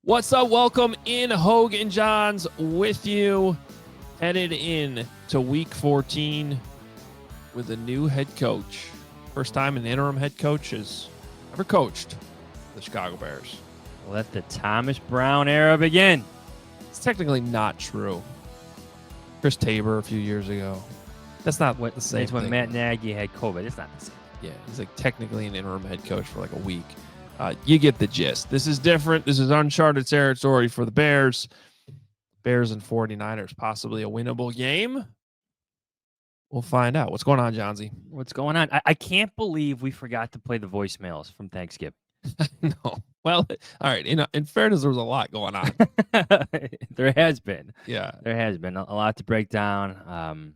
What's up? Welcome in, Hoge and Jahns with you, headed in to week 14 with a new head coach. First time an interim head coach has ever coached the Chicago Bears. Let the Thomas Brown era begin. It's technically not true. Chris Tabor a few years ago. That's not what the same It's when thing. Matt Nagy had COVID. It's not the same. Yeah, he's like technically an interim head coach for like a week. You get the gist. This is different. This is uncharted territory for the Bears. Bears and 49ers, possibly a winnable game. We'll find out. What's going on, Johnsy? What's going on? I can't believe we forgot to play the voicemails from Thanksgiving. No. Well, all right. In fairness, there was a lot going on. There has been. Yeah. There has been a lot to break down.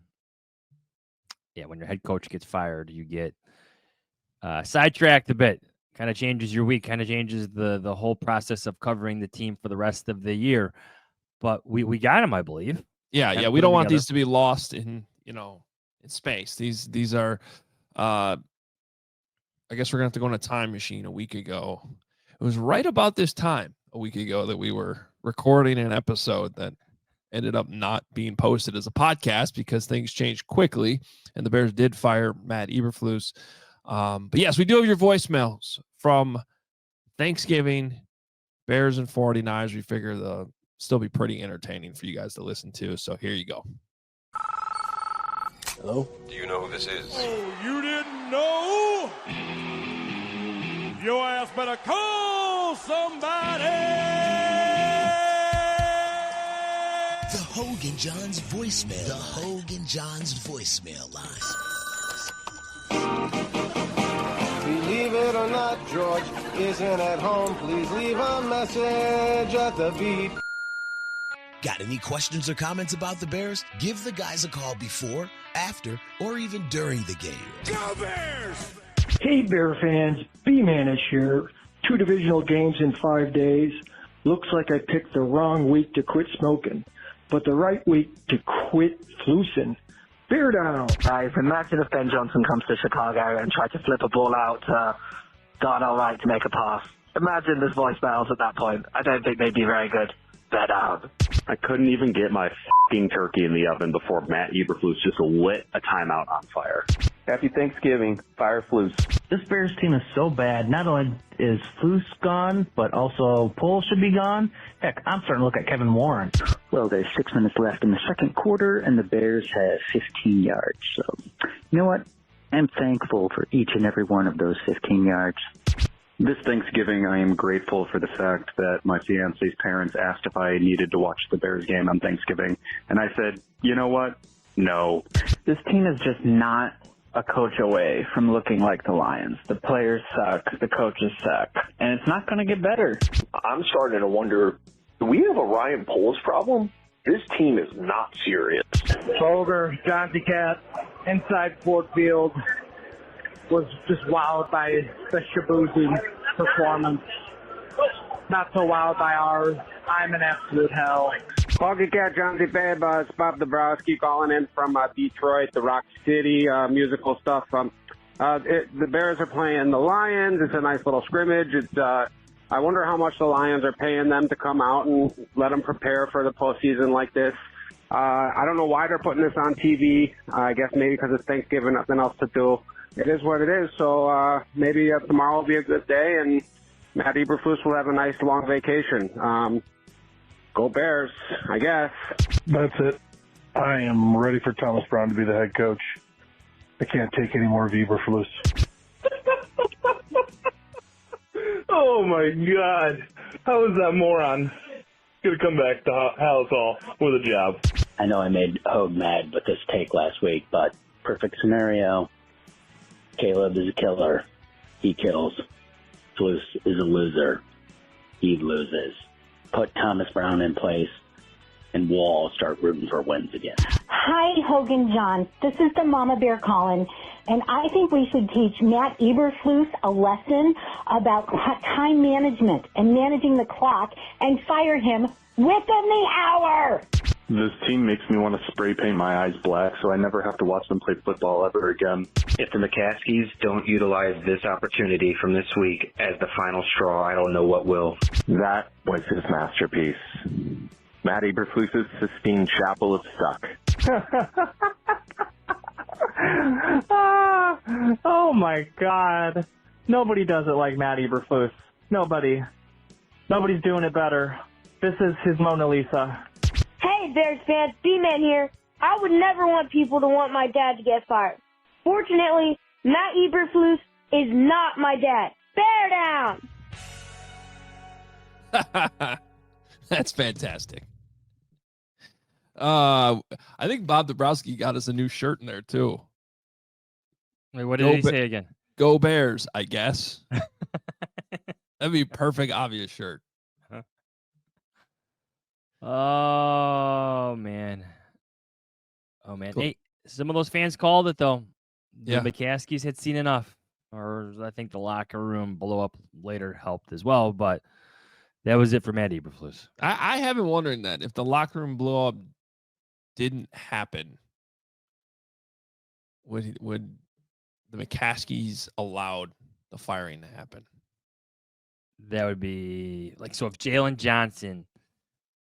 When your head coach gets fired, you get sidetracked a bit. Kind of changes your week, kind of changes the whole process of covering the team for the rest of the year. But we got him, I believe. Yeah. We don't want these to be lost in space. These are I guess we're gonna have to go in a time machine a week ago. It was right about this time a week ago that we were recording an episode that ended up not being posted as a podcast because things changed quickly and the Bears did fire Matt Eberflus. But yes, we do have your voicemails from Thanksgiving, Bears and 49ers. We figure they'll still be pretty entertaining for you guys to listen to. So here you go. Hello? Do you know who this is? Oh, you didn't know? Your ass better call somebody! The Hoge and Jahns voicemail. The Hoge and Jahns voicemail line. Believe it or not, George isn't at home. Please leave a message at the beep. Got any questions or comments about the Bears? Give the guys a call before, after, or even during the game. Go Bears! Hey, Bear fans, B-Man is here. 2 divisional games in 5 days. Looks like I picked the wrong week to quit smoking, but the right week to quit flusing. Bear down. Guys, imagine if Ben Johnson comes to Chicago and tried to flip a ball out to Darnell Wright to make a pass. Imagine there's voicemails at that point. I don't think they'd be very good. Bear down. I couldn't even get my f***ing turkey in the oven before Matt Eberflus just lit a timeout on fire. Happy Thanksgiving. Fire Flus. This Bears team is so bad. Not only is Flus gone, but also Pohl should be gone. Heck, I'm starting to look at Kevin Warren. Well, there's 6 minutes left in the second quarter, and the Bears have 15 yards. So, you know what? I'm thankful for each and every one of those 15 yards. This Thanksgiving, I am grateful for the fact that my fiance's parents asked if I needed to watch the Bears game on Thanksgiving. And I said, you know what? No. This team is just not a coach away from looking like the Lions. The players suck. The coaches suck. And it's not going to get better. I'm starting to wonder, do we have a Ryan Poles problem? This team is not serious. Hoge, Jahns Cat, inside Ford Field, was just wowed by the Shabuzi performance. Not so wowed by ours. I'm in absolute hell. Hoge Cat, Jahns Fab, it's Bob Dabrowski calling in from Detroit, the Rock City, musical stuff. The Bears are playing the Lions. It's a nice little scrimmage. I wonder how much the Lions are paying them to come out and let them prepare for the postseason like this. I don't know why they're putting this on TV. I guess maybe because it's Thanksgiving, nothing else to do. It is what it is. So maybe tomorrow will be a good day, and Matt Eberflus will have a nice long vacation. Go Bears, I guess. That's it. I am ready for Thomas Brown to be the head coach. I can't take any more of Eberflus. Oh, my God. How is that moron going to come back to House Hall with a job? I know I made Hoge mad with this take last week, but perfect scenario. Caleb is a killer. He kills. Flus is a loser. He loses. Put Thomas Brown in place, and we'll start rooting for wins again. Hi, Hoge and Jahns. This is the Mama Bear calling, and I think we should teach Matt Eberflus a lesson about time management and managing the clock and fire him within the hour. This team makes me want to spray paint my eyes black so I never have to watch them play football ever again. If the McCaskies don't utilize this opportunity from this week as the final straw, I don't know what will. That was his masterpiece. Matt Eberflus's Sistine Chapel of Suck. Oh my God. Nobody does it like Matt Eberflus. Nobody. Nobody's doing it better. This is his Mona Lisa. Hey, Bears fans, B-Man here. I would never want people to want my dad to get fired. Fortunately, Matt Eberflus is not my dad. Bear down! That's fantastic. I think Bob Dabrowski got us a new shirt in there too. Wait, what did he say again? Go Bears, I guess. That'd be a perfect, obvious shirt. Oh man. Cool. Hey, some of those fans called it though. The McCaskies had seen enough. Or I think the locker room blow up later helped as well, but that was it for Matt Eberflus. I have been wondering that if the locker room blow up didn't happen, would the McCaskies allowed the firing to happen? That would be like, so if Jalen Johnson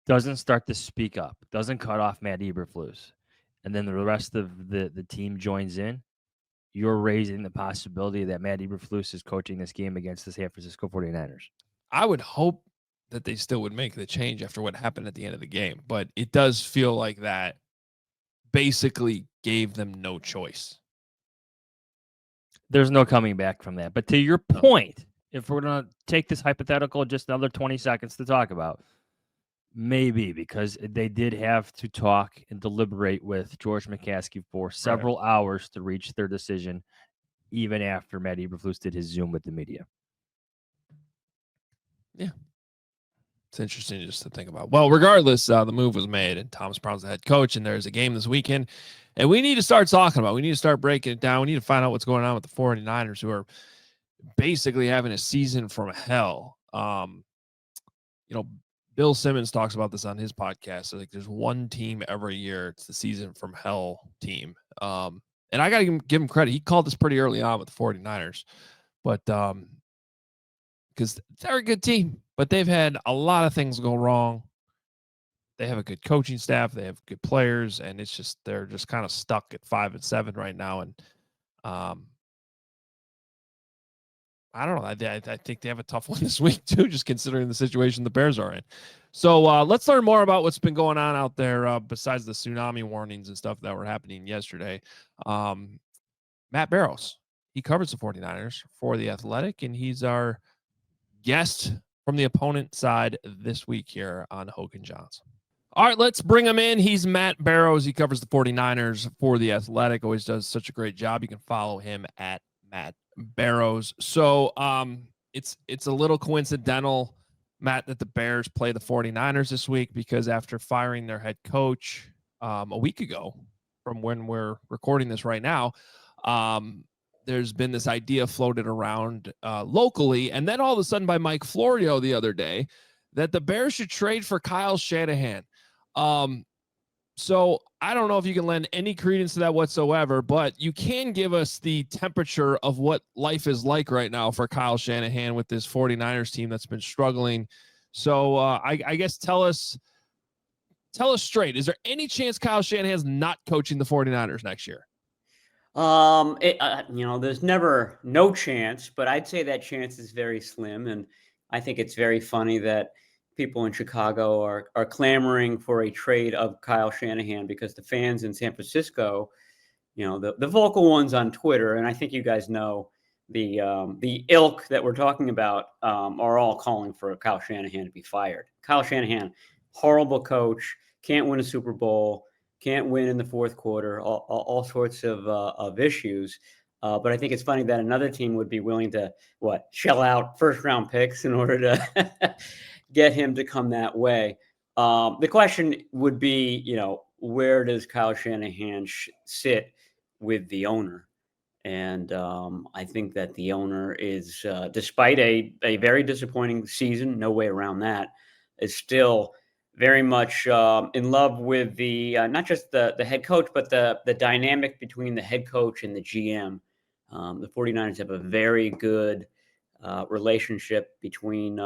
doesn't start to speak up, doesn't cut off Matt Eberflus, and then the rest of the team joins in, you're raising the possibility that Matt Eberflus is coaching this game against the San Francisco 49ers. I would hope that they still would make the change after what happened at the end of the game, but it does feel like that basically gave them no choice. There's no coming back from that. But to your point, if we're going to take this hypothetical just another 20 seconds to talk about, maybe, because they did have to talk and deliberate with George McCaskey for several hours to reach their decision, even after Matt Eberflus did his Zoom with the media. Yeah. It's interesting just to think about. Well, regardless, the move was made, and Thomas Brown's the head coach, and there's a game this weekend, and we need to start talking about it. We need to start breaking it down. We need to find out what's going on with the 49ers, who are basically having a season from hell. Bill Simmons talks about this on his podcast. So, like, there's one team every year. It's the season from hell team. And I got to give him credit. He called this pretty early on with the 49ers, but because they're a good team, but they've had a lot of things go wrong. They have a good coaching staff. They have good players, and it's just, they're just kind of stuck at 5-7 right now. And I don't know. I think they have a tough one this week too, just considering the situation the Bears are in. So let's learn more about what's been going on out there besides the tsunami warnings and stuff that were happening yesterday. Matt Barrows, he covers the 49ers for The Athletic, and he's our guest from the opponent side this week here on Hoge and Jahns. All right, let's bring him in. He's Matt Barrows. He covers the 49ers for The Athletic. Always does such a great job. You can follow him at Matt Barrows. So it's a little coincidental, Matt, that the Bears play the 49ers this week, because after firing their head coach a week ago from when we're recording this right now, there's been this idea floated around locally, and then all of a sudden by Mike Florio the other day, that the Bears should trade for Kyle Shanahan. So I don't know if you can lend any credence to that whatsoever, but you can give us the temperature of what life is like right now for Kyle Shanahan with this 49ers team that's been struggling. So I guess tell us straight, is there any chance Kyle Shanahan's not coaching the 49ers next year? There's never no chance, but I'd say that chance is very slim. And I think it's very funny that people in Chicago are clamoring for a trade of Kyle Shanahan, because the fans in San Francisco, the vocal ones on Twitter, and I think you guys know the ilk that we're talking about, are all calling for Kyle Shanahan to be fired. Kyle Shanahan, horrible coach, can't win a Super Bowl, can't win in the fourth quarter, all sorts of issues. But I think it's funny that another team would be willing to shell out first-round picks in order to get him to come that way. The question would be, where does Kyle Shanahan sit with the owner? And I think that the owner is, despite a very disappointing season, no way around that, is still very much in love with the not just the head coach, but the dynamic between the head coach and the GM. The 49ers have a very good relationship between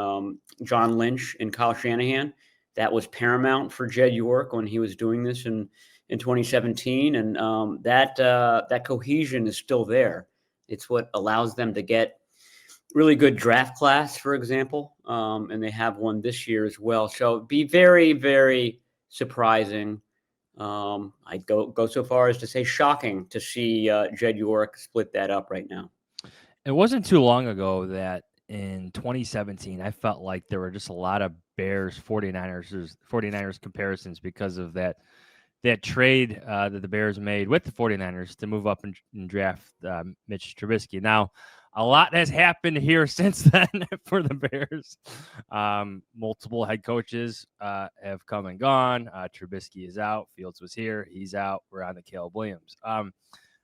John Lynch and Kyle Shanahan. That was paramount for Jed York when he was doing this in 2017, and that cohesion is still there. It's what allows them to get really good draft class, for example, and they have one this year as well. So it'd be very, very surprising. I'd go so far as to say shocking to see Jed York split that up right now. It wasn't too long ago that in 2017, I felt like there were just a lot of Bears 49ers comparisons because of that trade that the Bears made with the 49ers to move up and draft Mitch Trubisky. Now, a lot has happened here since then for the Bears. Multiple head coaches have come and gone. Trubisky is out. Fields was here. He's out. We're on to Caleb Williams.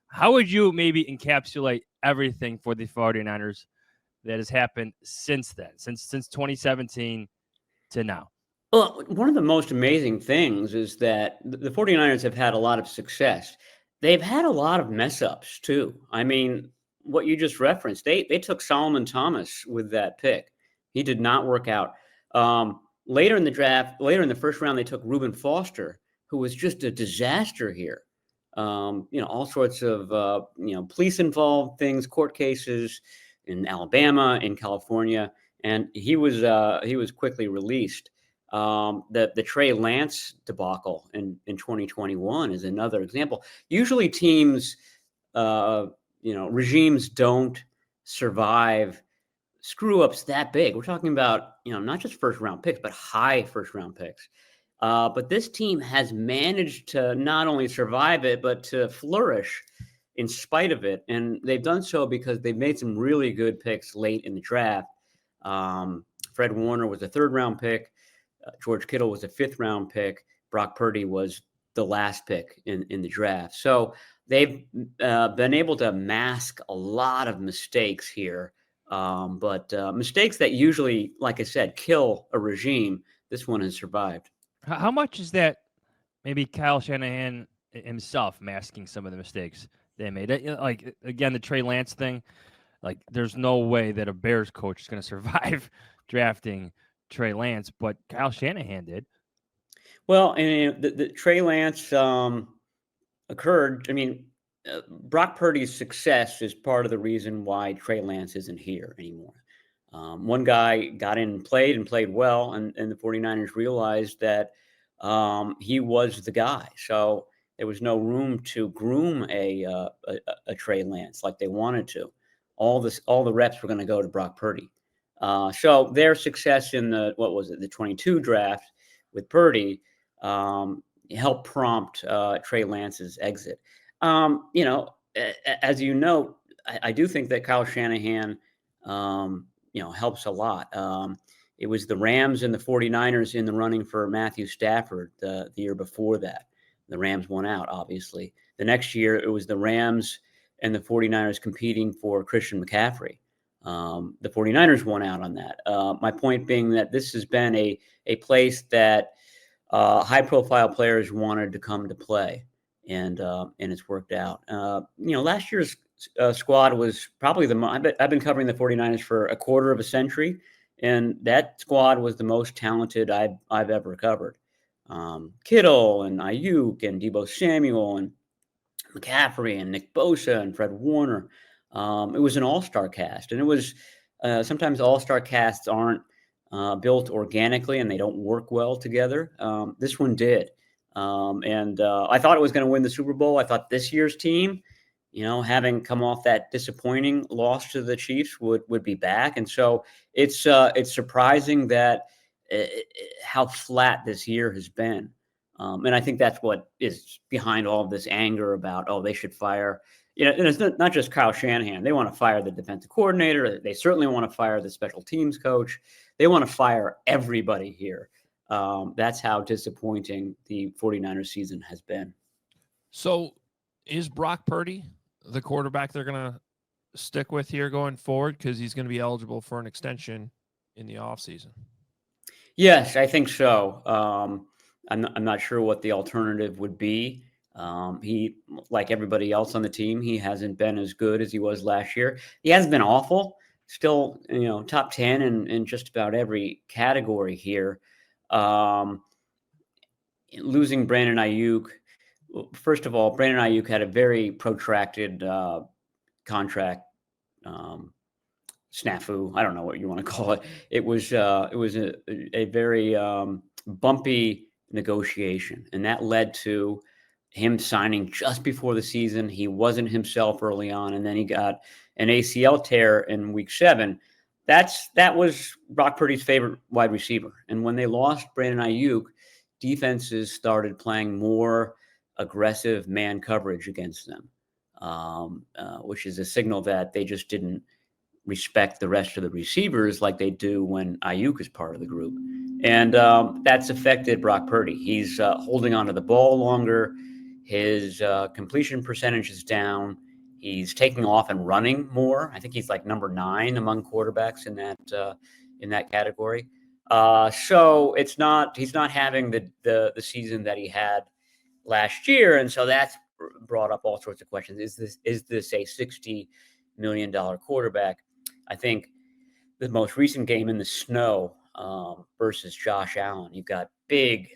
How would you maybe encapsulate everything for the 49ers that has happened since then, since 2017 to now? Well, one of the most amazing things is that the 49ers have had a lot of success. They've had a lot of mess ups too. I mean, what you just referenced, they took Solomon Thomas with that pick. He did not work out. Later in the draft, later in the first round, they took Reuben Foster, who was just a disaster here. All sorts of police involved things, court cases in Alabama, in California, and he was quickly released. The Trey Lance debacle in 2021 is another example. Usually teams, regimes don't survive screw-ups that big. We're talking about, not just first-round picks, but high first-round picks. But this team has managed to not only survive it, but to flourish in spite of it. And they've done so because they've made some really good picks late in the draft. Fred Warner was a third-round pick. George Kittle was a fifth-round pick. Brock Purdy was the last pick in the draft. So they've been able to mask a lot of mistakes here. But mistakes that usually, like I said, kill a regime. This one has survived. How much is that maybe Kyle Shanahan himself masking some of the mistakes they made? Like, again, the Trey Lance thing, like, there's no way that a Bears coach is going to survive drafting Trey Lance, but Kyle Shanahan did. Well, and the Trey Lance occurred. I mean, Brock Purdy's success is part of the reason why Trey Lance isn't here anymore. One guy got in and played well, and the 49ers realized that he was the guy. So there was no room to groom a Trey Lance like they wanted to. All the reps were going to go to Brock Purdy. So their success in the 22 draft with Purdy helped prompt Trey Lance's exit. As you know, I do think that Kyle Shanahan helps a lot. It was the Rams and the 49ers in the running for Matthew Stafford the year before that. The Rams won out, obviously. The next year, it was the Rams and the 49ers competing for Christian McCaffrey. The 49ers won out on that. My point being that this has been a place that high-profile players wanted to come to play, and it's worked out. Last year's squad was probably I've been covering the 49ers for a quarter of a century, and that squad was the most talented I've ever covered. Kittle and Ayuk and Deebo Samuel and McCaffrey and Nick Bosa and Fred Warner. It was an all-star cast, and it was sometimes all-star casts aren't built organically and they don't work well together. This one did. And I thought it was going to win the Super Bowl. I thought this year's team, having come off that disappointing loss to the Chiefs would be back. And so it's surprising that how flat this year has been. And I think that's what is behind all of this anger about, they should fire. And it's not just Kyle Shanahan. They want to fire the defensive coordinator. They certainly want to fire the special teams coach. They want to fire everybody here. That's how disappointing the 49ers season has been. So is Brock Purdy the quarterback they're going to stick with here going forward? Because he's going to be eligible for an extension in the offseason. Yes, I think so. I'm not sure what the alternative would be. He, like everybody else on the team, he hasn't been as good as he was last year. He hasn't been awful. Still, top 10 in just about every category here. Um, Losing Brandon Ayuk. First of all, Brandon Ayuk had a very protracted contract snafu. I don't know what you want to call it. It was a very bumpy negotiation, and that led to him signing just before the season. He wasn't himself early on, and then he got an ACL tear in week 7. That was Brock Purdy's favorite wide receiver, and when they lost Brandon Ayuk, defenses started playing more aggressive man coverage against them, which is a signal that they just didn't respect the rest of the receivers like they do when Ayuk is part of the group. And that's affected Brock Purdy. He's holding onto the ball longer. His completion percentage is down. He's taking off and running more. I think he's like number 9 among quarterbacks in that category. So he's not having the season that he had last year, and so that's brought up all sorts of questions. Is this a $60 million quarterback? I think the most recent game in the snow versus Josh Allen, you've got big,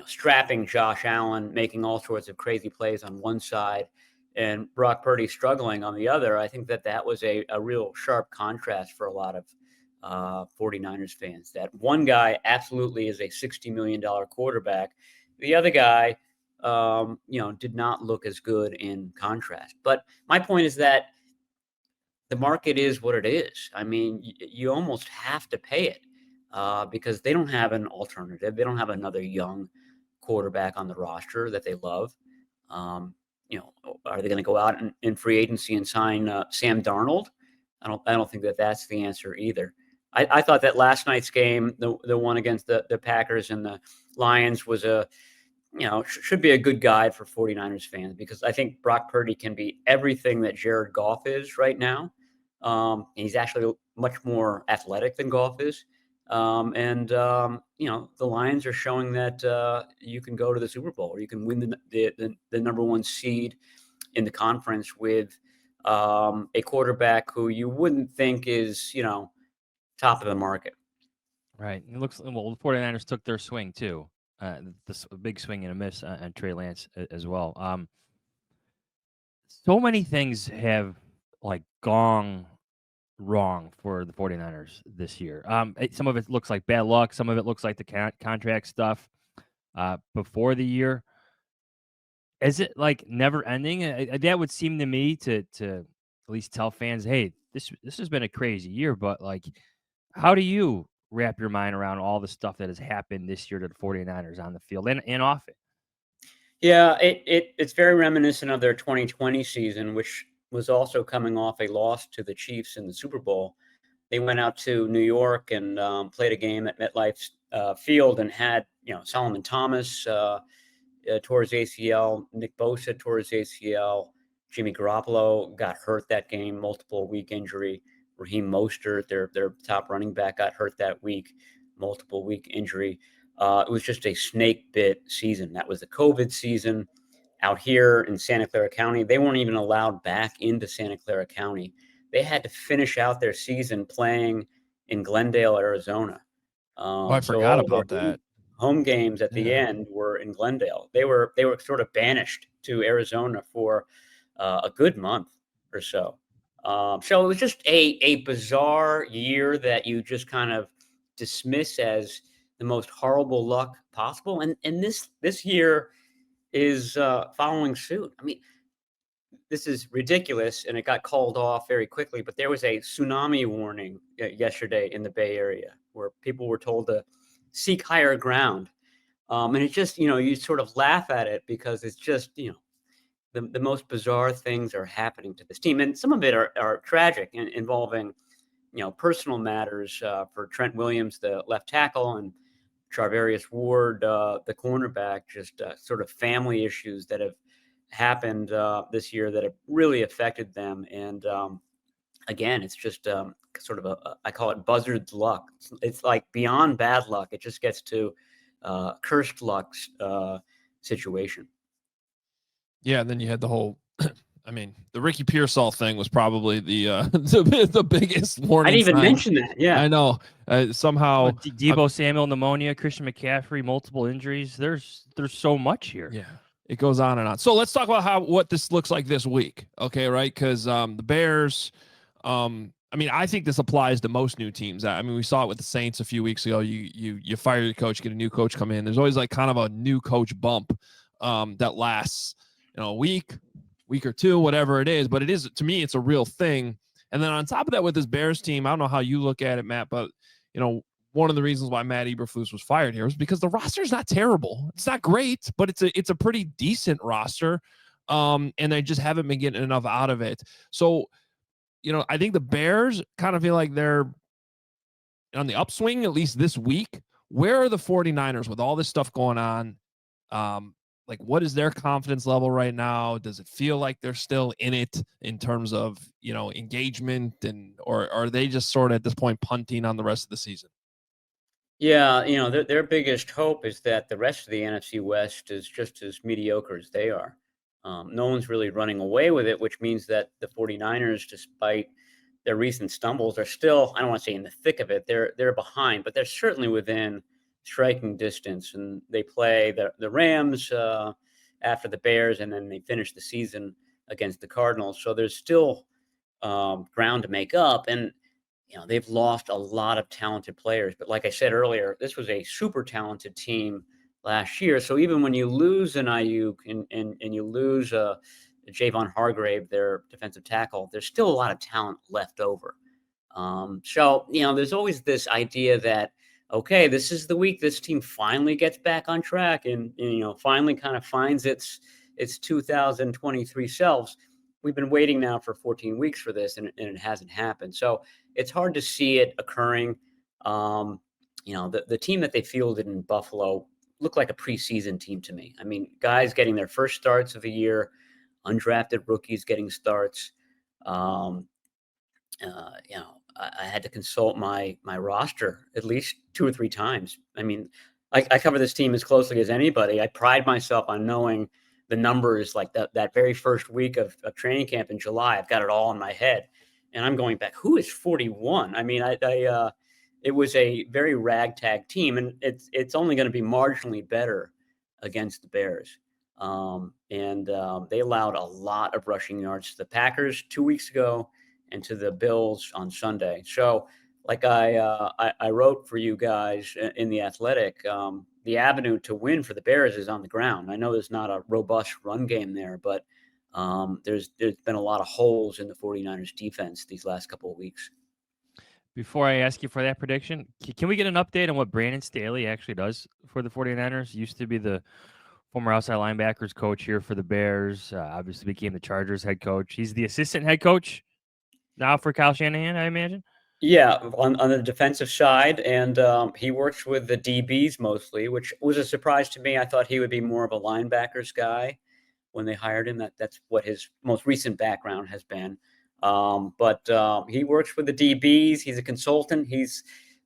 strapping Josh Allen making all sorts of crazy plays on one side and Brock Purdy struggling on the other. I think that was a real sharp contrast for a lot of 49ers fans. That one guy absolutely is a $60 million quarterback. The other guy, did not look as good in contrast. But my point is that the market is what it is. I mean, you almost have to pay it because they don't have an alternative. They don't have another young quarterback on the roster that they love. Are they going to go out in free agency and sign Sam Darnold? I don't think that's the answer either. I thought that last night's game, the one against the Packers and the Lions, was should be a good guide for 49ers fans because I think Brock Purdy can be everything that Jared Goff is right now. He's actually much more athletic than Goff is. The Lions are showing that you can go to the Super Bowl or you can win the number 1 seed in the conference with a quarterback who you wouldn't think is, top of the market. Right. It looks the 49ers took their swing too. This big swing and a miss on Trey Lance as well. So many things have gone wrong for the 49ers this year. Some of it looks like bad luck. Some of it looks like the contract stuff before the year. Is it never ending? That would seem to me to at least tell fans, hey, this has been a crazy year, but how do you wrap your mind around all the stuff that has happened this year to the 49ers on the field and off it? Yeah, it's very reminiscent of their 2020 season, which was also coming off a loss to the Chiefs in the Super Bowl. They went out to New York and played a game at MetLife Field and had, Solomon Thomas tore his ACL, Nick Bosa tore his ACL, Jimmy Garoppolo got hurt that game, multiple week injury. Raheem Mostert, their top running back, got hurt that week, multiple week injury. It was just a snake bit season. That was the COVID season out here in Santa Clara County. They weren't even allowed back into Santa Clara County. They had to finish out their season playing in Glendale, Arizona. I forgot about that. Home games at the end were in Glendale. They were sort of banished to Arizona for a good month or so. So it was just a bizarre year that you just kind of dismiss as the most horrible luck possible. And this year is following suit. I mean, this is ridiculous, and it got called off very quickly. But there was a tsunami warning yesterday in the Bay Area where people were told to seek higher ground. And it just, you sort of laugh at it because it's just, the most bizarre things are happening to this team. And some of it are tragic and involving, personal matters for Trent Williams, the left tackle, and Charvarius Ward, the cornerback, just sort of family issues that have happened this year that have really affected them. And again, it's just sort of I call it buzzard luck. It's like beyond bad luck. It just gets to cursed luck situation. Yeah, and then you had the whole. I mean, the Ricky Pearsall thing was probably the the biggest warning. I didn't even sign. mention that. Yeah, I know. Somehow, Deebo Samuel pneumonia, Christian McCaffrey, multiple injuries. There's so much here. Yeah, it goes on and on. So let's talk about what this looks like this week. Okay, right? Because the Bears. I mean, I think this applies to most new teams. I mean, we saw it with the Saints a few weeks ago. You fire your coach, get a new coach come in. There's always like kind of a new coach bump that lasts, a week or two, whatever it is. But it is, to me, it's a real thing. And then on top of that, with this Bears team, I don't know how you look at it, Matt, but one of the reasons why Matt Eberflus was fired here was because the roster is not terrible. It's not great, but it's a pretty decent roster. And they just haven't been getting enough out of it. So, I think the Bears kind of feel like they're on the upswing, at least this week. Where are the 49ers with all this stuff going on? Like, what is their confidence level right now? Does it feel like they're still in it in terms of, engagement, or are they just sort of at this point punting on the rest of the season? Yeah, their biggest hope is that the rest of the NFC West is just as mediocre as they are. No one's really running away with it, which means that the 49ers, despite their recent stumbles, are still, I don't want to say in the thick of it, they're behind, but they're certainly within striking distance. And they play the Rams after the Bears, and then they finish the season against the Cardinals. So there's still ground to make up. And they've lost a lot of talented players. But like I said earlier, this was a super talented team last year. So even when you lose an Ayuk and you lose Javon Hargrave, their defensive tackle, there's still a lot of talent left over. So there's always this idea that, okay, this is the week this team finally gets back on track and finally kind of finds its 2023 selves. We've been waiting now for 14 weeks for this, and it hasn't happened. So it's hard to see it occurring. The team that they fielded in Buffalo looked like a preseason team to me. I mean, guys getting their first starts of the year, undrafted rookies getting starts. I had to consult my roster at least 2 or 3 times. I mean, I cover this team as closely as anybody. I pride myself on knowing the numbers, like that very first week of training camp in July. I've got it all in my head, and I'm going back. Who is 41? I mean, it was a very ragtag team, and it's only going to be marginally better against the Bears. They allowed a lot of rushing yards to the Packers 2 weeks ago and to the Bills on Sunday. So, like I wrote for you guys in The Athletic, the avenue to win for the Bears is on the ground. I know there's not a robust run game there, but there's been a lot of holes in the 49ers defense these last couple of weeks. Before I ask you for that prediction, can we get an update on what Brandon Staley actually does for the 49ers? He used to be the former outside linebackers coach here for the Bears, obviously became the Chargers head coach. He's the assistant head coach now for Kyle Shanahan, I imagine. Yeah, on the defensive side, and he works with the DBs mostly, which was a surprise to me. I thought he would be more of a linebackers guy when they hired him. That's what his most recent background has been. But he works with the DBs. He's a consultant. He's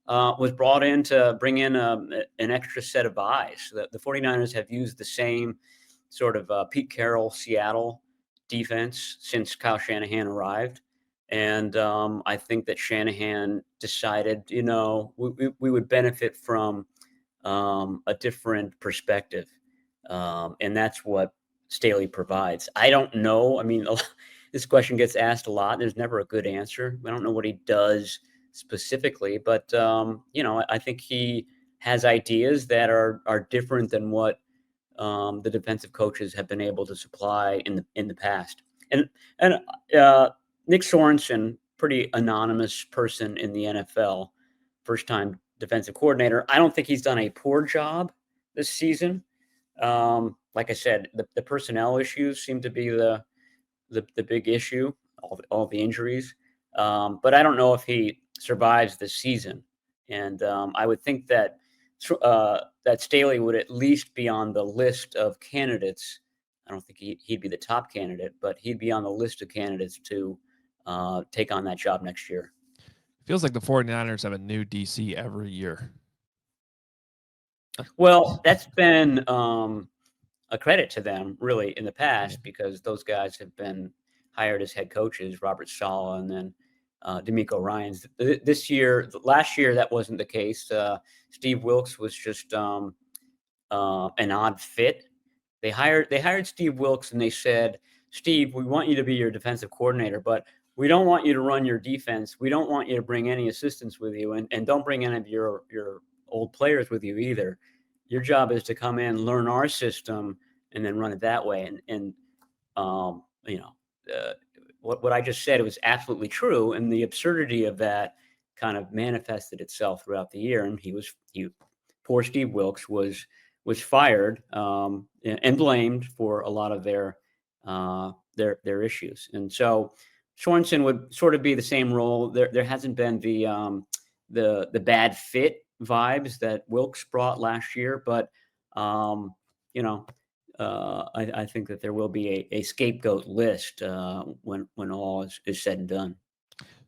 was brought in to bring in an extra set of eyes. The 49ers have used the same sort of Pete Carroll, Seattle defense since Kyle Shanahan arrived. And I think that Shanahan decided, we would benefit from a different perspective. And that's what Staley provides. I don't know. I mean, this question gets asked a lot. There's never a good answer. I don't know what he does specifically, but, I think he has ideas that are different than what the defensive coaches have been able to supply in the past. And Nick Sorensen, pretty anonymous person in the NFL, first-time defensive coordinator. I don't think he's done a poor job this season. Like I said, the personnel issues seem to be the big issue, all the injuries. But I don't know if he survives this season. And I would think that Staley would at least be on the list of candidates. I don't think he'd be the top candidate, but he'd be on the list of candidates to take on that job next year. Feels like the 49ers have a new DC every year. Well, that's been a credit to them, really, in the past, because those guys have been hired as head coaches, Robert Saleh and then D'Amico Ryans. Last year, that wasn't the case. Steve Wilkes was just an odd fit. They hired Steve Wilkes, and they said, Steve, we want you to be your defensive coordinator, but we don't want you to run your defense. We don't want you to bring any assistants with you, and don't bring any of your old players with you either. Your job is to come in, learn our system, and then run it that way. What I just said, it was absolutely true, and the absurdity of that kind of manifested itself throughout the year. And poor Steve Wilkes was fired and blamed for a lot of their issues. And so Sorensen would sort of be the same role. There hasn't been the bad fit vibes that Wilkes brought last year, but I think that there will be a scapegoat list when all is said and done.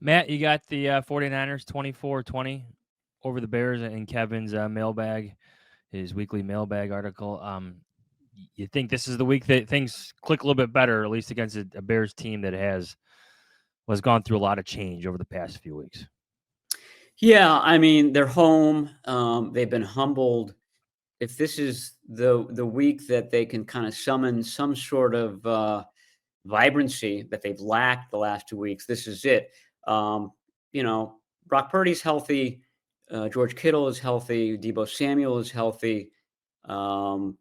Matt, you got the 49ers 24-20 over the Bears in Kevin's mailbag, his weekly mailbag article. You think this is the week that things click a little bit better, at least against a Bears team that has gone through a lot of change over the past few weeks? Yeah, I mean, they're home. They've been humbled. If this is the week that they can kind of summon some sort of vibrancy that they've lacked the last 2 weeks, this is it. Brock Purdy's healthy. George Kittle is healthy. Deebo Samuel is healthy. Nick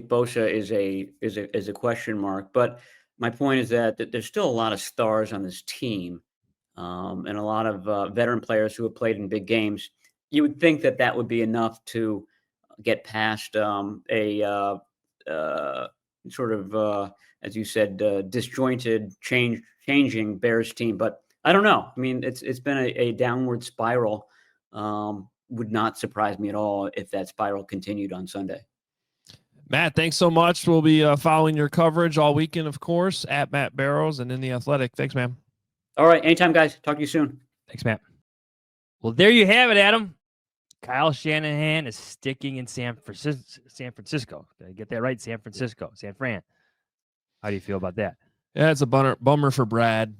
Bosa is a question mark. But my point is that there's still a lot of stars on this team, and a lot of veteran players who have played in big games. You would think that would be enough to get past a sort of, as you said, disjointed, changing Bears team. But I don't know. I mean, it's been a downward spiral. Would not surprise me at all if that spiral continued on Sunday. Matt, thanks so much. We'll be following your coverage all weekend, of course, at Matt Barrows and in The Athletic. Thanks, man. All right. Anytime, guys. Talk to you soon. Thanks, Matt. Well, there you have it, Adam. Kyle Shanahan is sticking in San Francisco. Did I get that right? San Francisco. San Fran. How do you feel about that? Yeah, it's a bummer for Brad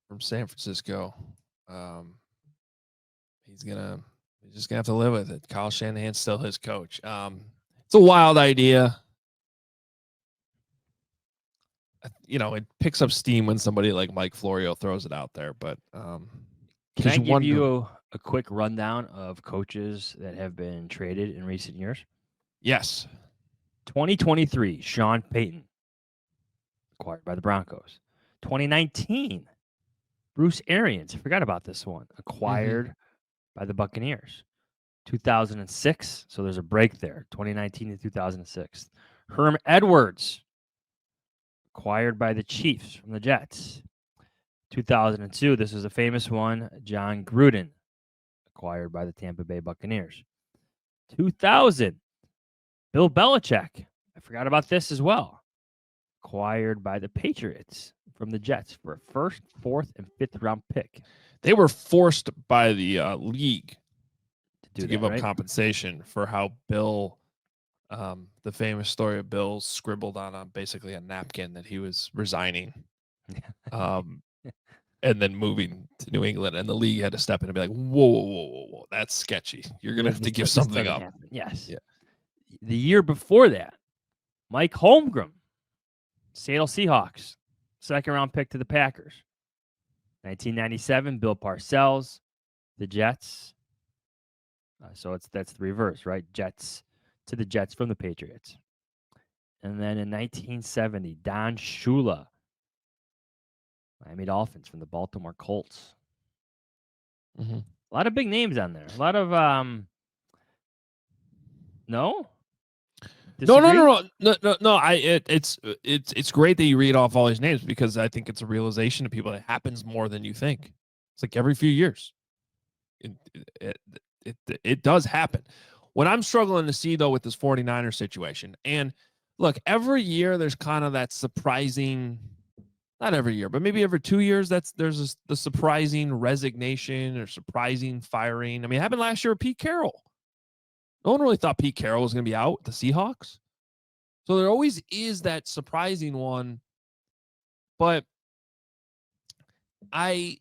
from San Francisco. He's just gonna have to live with it. Kyle Shanahan's still his coach. It's a wild idea. It picks up steam when somebody like Mike Florio throws it out there. But can I give you a quick rundown of coaches that have been traded in recent years? Yes. 2023, Sean Payton, acquired by the Broncos. 2019, Bruce Arians. I forgot about this one. Acquired by the Buccaneers. 2006, so there's a break there. 2019 to 2006. Herm Edwards, acquired by the Chiefs from the Jets. 2002, this is a famous one. John Gruden, acquired by the Tampa Bay Buccaneers. 2000, Bill Belichick. I forgot about this as well. Acquired by the Patriots from the Jets for a first, fourth, and fifth round pick. They were forced by the league to give up right? compensation for how Bill, the famous story of Bill scribbled on basically a napkin that he was resigning, and then moving to New England, and the league had to step in and be like, whoa, that's sketchy. You're going to have to give something up. Happen. Yes. Yeah. The year before that, Mike Holmgren, Seattle Seahawks, second round pick to the Packers. 1997, Bill Parcells, the Jets. So that's the reverse, right? Jets to the Jets from the Patriots. And then in 1970, Don Shula, Miami Dolphins from the Baltimore Colts. Mm-hmm. A lot of big names on there. A lot of no. No. It's great that you read off all these names, because I think it's a realization to people that happens more than you think. It's like every few years. It does happen. What I'm struggling to see, though, with this 49er situation, and look, every year there's kind of that surprising not every year, but maybe every 2 years, there's the surprising resignation or surprising firing. I mean, it happened last year with Pete Carroll. No one really thought Pete Carroll was going to be out with the Seahawks. So there always is that surprising one. But I'm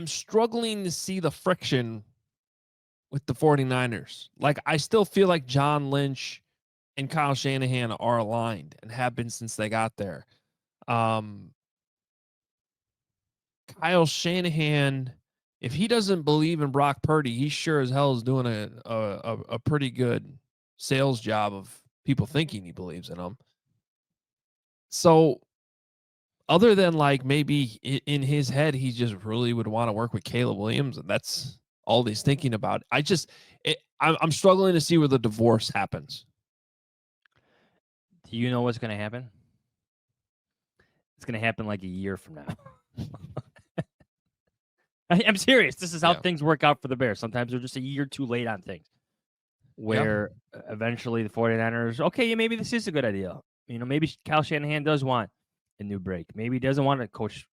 struggling to see the friction with the 49ers. Like, I still feel like John Lynch and Kyle Shanahan are aligned and have been since they got there. Kyle Shanahan, if he doesn't believe in Brock Purdy, he sure as hell is doing a pretty good sales job of people thinking he believes in him. So other than like maybe in his head, he just really would want to work with Caleb Williams, and that's all he's thinking about. I'm struggling to see where the divorce happens. Do you know what's going to happen? It's going to happen like a year from now. I'm serious. This is how things work out for the Bears. Sometimes they're just a year too late on things. Where eventually the 49ers, okay, maybe this is a good idea. You know, maybe Kyle Shanahan does want a new break. Maybe he doesn't want to coach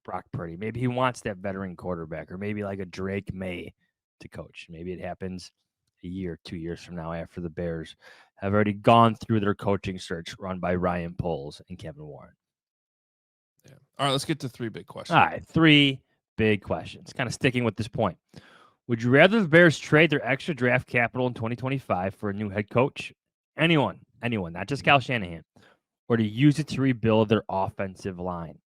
Brock Purdy. Maybe he wants that veteran quarterback, or maybe like a Drake May to coach. Maybe it happens a year, 2 years from now, after the Bears have already gone through their coaching search run by Ryan Poles and Kevin Warren. Yeah. All right, let's get to 3 big questions. All right, 3 big questions. Kind of sticking with this point. Would you rather the Bears trade their extra draft capital in 2025 for a new head coach? Anyone, not just Kyle Shanahan, or to use it to rebuild their offensive line?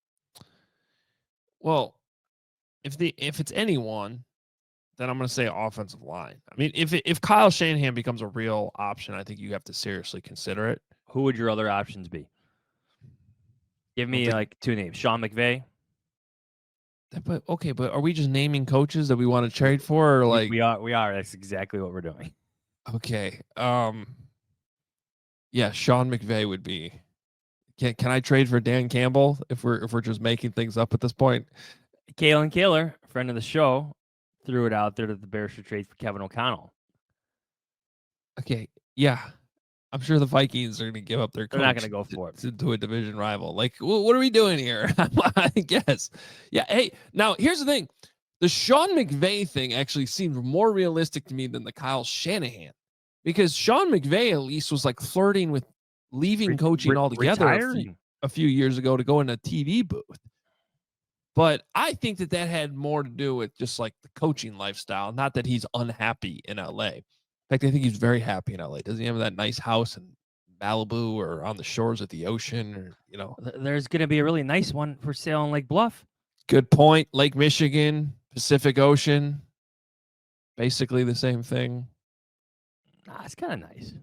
Well, if it's anyone, then I'm going to say offensive line. I mean, if Kyle Shanahan becomes a real option, I think you have to seriously consider it. Who would your other options be? Give me like 2 names. Sean McVay. But are we just naming coaches that we want to trade for, or like we are? That's exactly what we're doing. Okay. Yeah, Sean McVay would be. Can I trade for Dan Campbell if we're just making things up at this point? Kalen Kaler, friend of the show, threw it out there that the Bears should trade for Kevin O'Connell. Okay, yeah. I'm sure the Vikings are going to give up their coach. They're not going to go for it. To a division rival. Like, what are we doing here? I guess. Yeah, hey, now here's the thing. The Sean McVay thing actually seemed more realistic to me than the Kyle Shanahan. Because Sean McVay at least was like flirting with leaving coaching altogether a few years ago to go in a TV booth. But I think that had more to do with just like the coaching lifestyle, not that he's unhappy in LA. In fact, I think he's very happy in LA. Doesn't he have that nice house in Malibu or on the shores of the ocean, or, you know? There's going to be a really nice one for sale in Lake Bluff. Good point. Lake Michigan, Pacific Ocean, basically the same thing. Nah, it's kind of nice.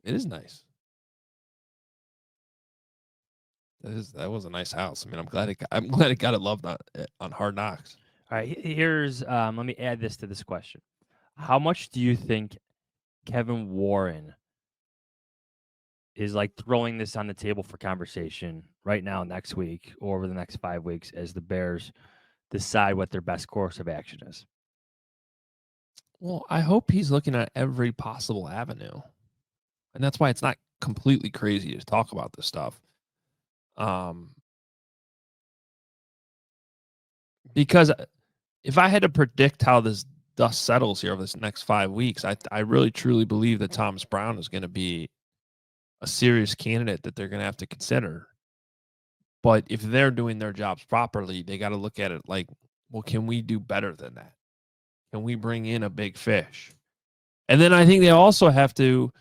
It is nice. That was a nice house. I mean, I'm glad it got it loved on Hard Knocks. All right, here's let me add this to this question. How much do you think Kevin Warren is like throwing this on the table for conversation right now, next week, or over the next 5 weeks as the Bears decide what their best course of action is? Well, I hope he's looking at every possible avenue. And that's why it's not completely crazy to talk about this stuff. Because if I had to predict how this dust settles here over this next 5 weeks, I really truly believe that Thomas Brown is going to be a serious candidate that they're going to have to consider. But if they're doing their jobs properly, they got to look at it like, well, can we do better than that? Can we bring in a big fish? And then I think they also have to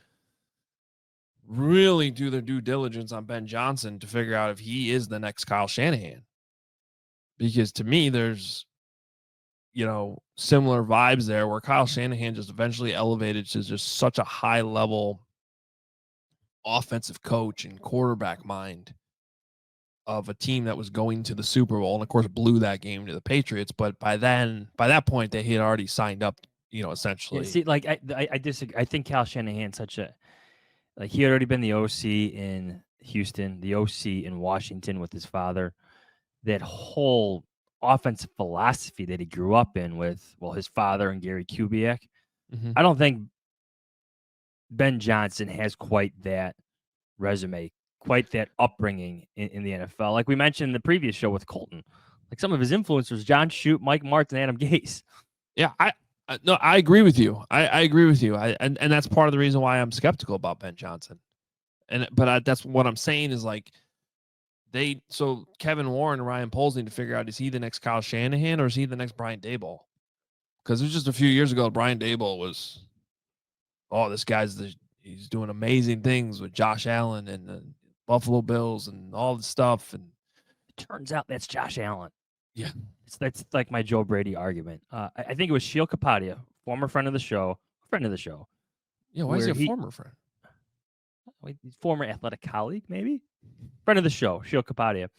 really do their due diligence on Ben Johnson to figure out if he is the next Kyle Shanahan. Because to me, there's, similar vibes there where Kyle Shanahan just eventually elevated to just such a high level offensive coach and quarterback mind of a team that was going to the Super Bowl, and of course blew that game to the Patriots. But by that point, they had already signed up, essentially. Yeah, see, like I disagree. I think Kyle Shanahan he had already been the OC in Houston, the OC in Washington with his father. That whole offensive philosophy that he grew up in with, his father and Gary Kubiak. Mm-hmm. I don't think Ben Johnson has quite that resume quite that upbringing in the NFL. Like we mentioned in the previous show with Colton, like some of his influencers, John Shute, Mike Martin, Adam Gase. Yeah, no, I agree with you. I agree with you. And that's part of the reason why I'm skeptical about Ben Johnson. But that's what I'm saying is like so Kevin Warren and Ryan Poles need to figure out, is he the next Kyle Shanahan or is he the next Brian Daboll? Because it was just a few years ago, Brian Daboll was, this guy's he's doing amazing things with Josh Allen and the Buffalo Bills and all the stuff. And it turns out that's Josh Allen. Yeah. That's like my Joe Brady argument. I think it was Sheil Kapadia, former friend of the show. Yeah, why is he a former friend? Former athletic colleague, maybe? Friend of the show, Sheil Kapadia,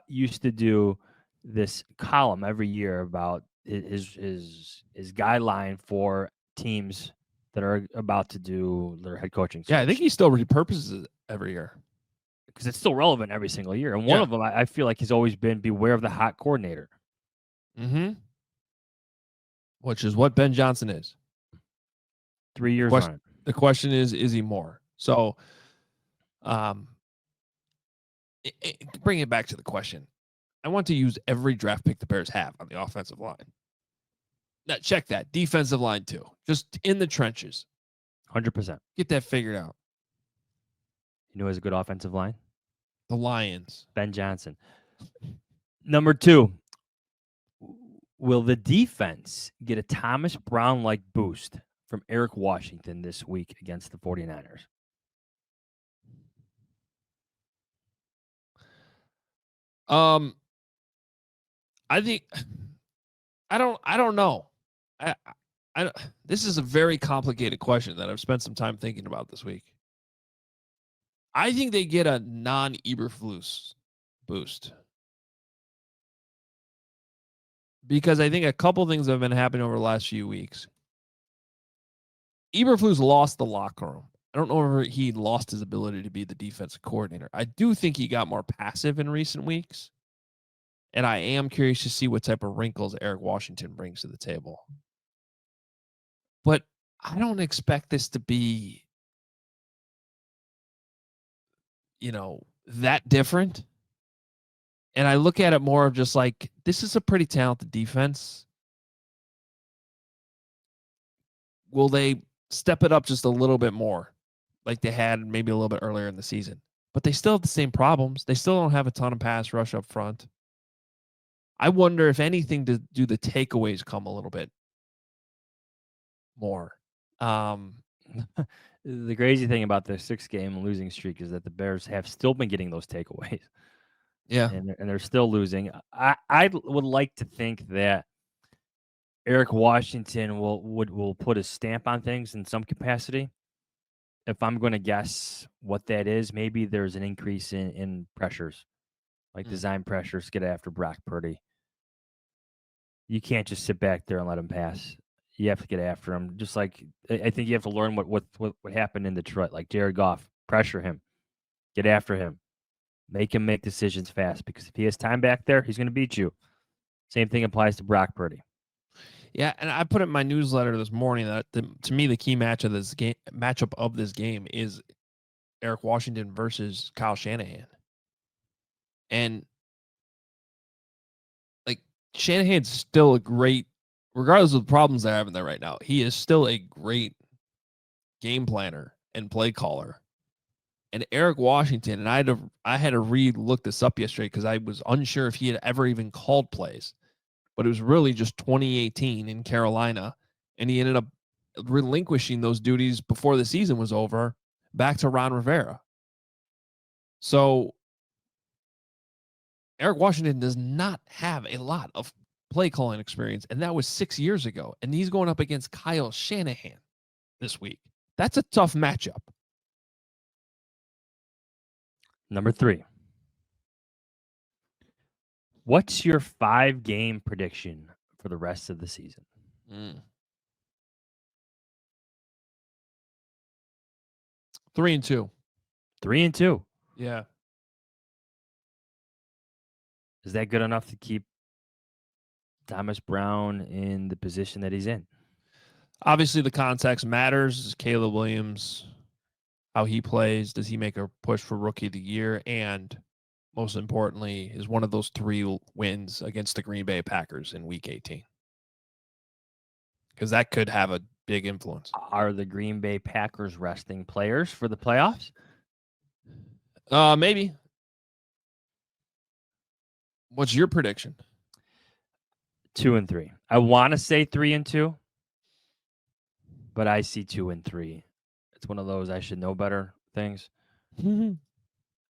used to do this column every year about his guideline for teams that are about to do their head coaching search. Yeah, I think he still repurposes it every year. Because it's still relevant every single year. And one of them, I feel like, has always been beware of the hot coordinator. Mm-hmm. Which is what Ben Johnson is. 3 years on. The question is he more? So, bring it back to the question. I want to use every draft pick the Bears have on the offensive line. Now, check that. Defensive line, too. Just in the trenches. 100%. Get that figured out. You know who has a good offensive line? The Lions. Ben Johnson. Number 2. Will the defense get a Thomas Brown-like boost from Eric Washington this week against the 49ers? I think I don't know. This is a very complicated question that I've spent some time thinking about this week. I think they get a non-Eberflus boost. Because I think a couple things have been happening over the last few weeks. Eberflus lost the locker room. I don't know if he lost his ability to be the defensive coordinator. I do think he got more passive in recent weeks. And I am curious to see what type of wrinkles Eric Washington brings to the table. But I don't expect this to be, that different. And I look at it more of just like, this is a pretty talented defense. Will they step it up just a little bit more like they had maybe a little bit earlier in the season? But they still have the same problems. They still don't have a ton of pass rush up front. I wonder if anything, do the takeaways come a little bit more? The crazy thing about their 6-game losing streak is that the Bears have still been getting those takeaways. Yeah. And they're still losing. I would like to think that Eric Washington will put a stamp on things in some capacity. If I'm going to guess what that is, maybe there's an increase in pressures, like design pressures, get after Brock Purdy. You can't just sit back there and let him pass. You have to get after him. Just like I think you have to learn what happened in Detroit. Like Jared Goff, pressure him, get after him, make him make decisions fast. Because if he has time back there, he's going to beat you. Same thing applies to Brock Purdy. Yeah, and I put it in my newsletter this morning that to me the key matchup of this game is Eric Washington versus Kyle Shanahan. And like Shanahan's still a great, regardless of the problems they're having there right now, he is still a great game planner and play caller. And Eric Washington, and I had to look this up yesterday because I was unsure if he had ever even called plays. But it was really just 2018 in Carolina, and he ended up relinquishing those duties before the season was over back to Ron Rivera. So Eric Washington does not have a lot of play calling experience, and that was 6 years ago. And he's going up against Kyle Shanahan this week. That's a tough matchup. Number 3. What's your 5-game prediction for the rest of the season? 3-2. 3-2. Yeah. Is that good enough to keep Thomas Brown in the position that he's in? Obviously, the context matters. Caleb Williams how he plays. Does he make a push for Rookie of the Year? And most importantly, is one of those 3 wins against the Green Bay Packers in Week 18? Because that could have a big influence. Are the Green Bay Packers resting players for the playoffs? Maybe. What's your prediction? 2-3. I want to say 3-2, but I see 2-3. It's one of those I should know better things.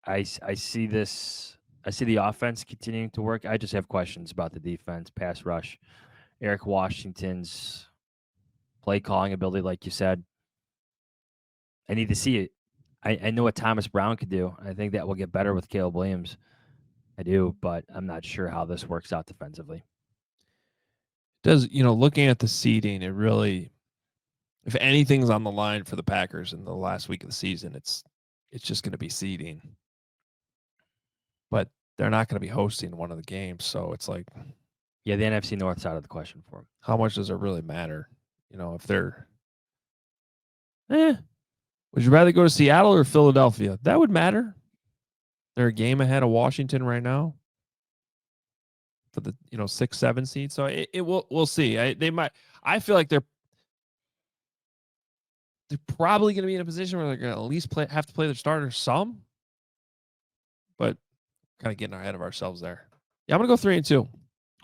I see this. I see the offense continuing to work. I just have questions about the defense, pass rush, Eric Washington's play calling ability, like you said. I need to see it. I know what Thomas Brown could do. I think that will get better with Caleb Williams. I do, but I'm not sure how this works out defensively. Does, looking at the seeding, it really, if anything's on the line for the Packers in the last week of the season, it's just going to be seeding. But they're not going to be hosting one of the games, so it's like, yeah, the NFC North side of the question for them. How much does it really matter? If they're, would you rather go to Seattle or Philadelphia? That would matter. They're a game ahead of Washington right now for the 6-7 seed. So we'll see. I feel like they're probably going to be in a position where they're going to at least have to play their starters some, but kind of getting ahead of ourselves there. Yeah, I'm gonna go 3-2.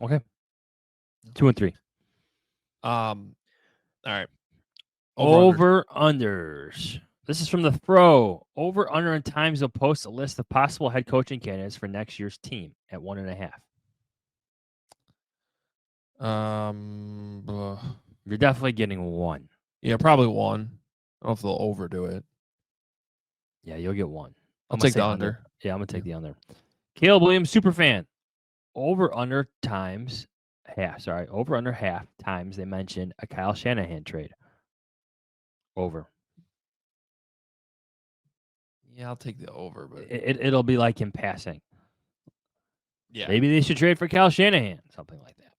Okay. 2-3. All right. Over unders. This is from the Throw. Over under in times they'll post a list of possible head coaching candidates for next year's team at 1.5. You're definitely getting 1. Yeah, probably 1. I don't know if they'll overdo it. Yeah, you'll get 1. I'll take the under. Yeah, I'm gonna take the under. Caleb Williams, superfan. Over under times half. Sorry, over under half times they mentioned a Kyle Shanahan trade. Over. Yeah, I'll take the over, but It'll be like in passing. Yeah, maybe they should trade for Kyle Shanahan, something like that.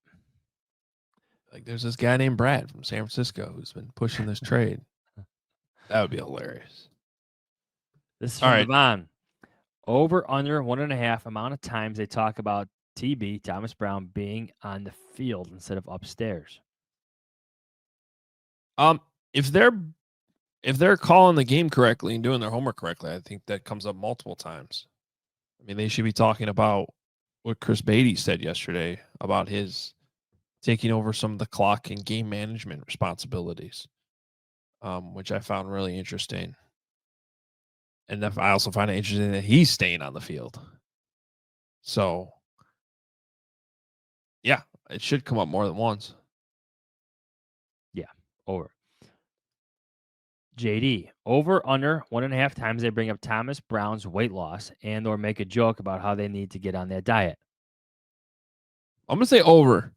Like there's this guy named Brad from San Francisco who's been pushing this trade. That would be hilarious. This is from Devon. Over under 1.5 amount of times they talk about TB, Thomas Brown, being on the field instead of upstairs. If they're calling the game correctly and doing their homework correctly, I think that comes up multiple times. I mean, they should be talking about what Chris Beatty said yesterday about his taking over some of the clock and game management responsibilities, which I found really interesting. And I also find it interesting that he's staying on the field. So, yeah, it should come up more than once. Yeah, over. JD, over under 1.5 times they bring up Thomas Brown's weight loss and or make a joke about how they need to get on that diet. I'm going to say over.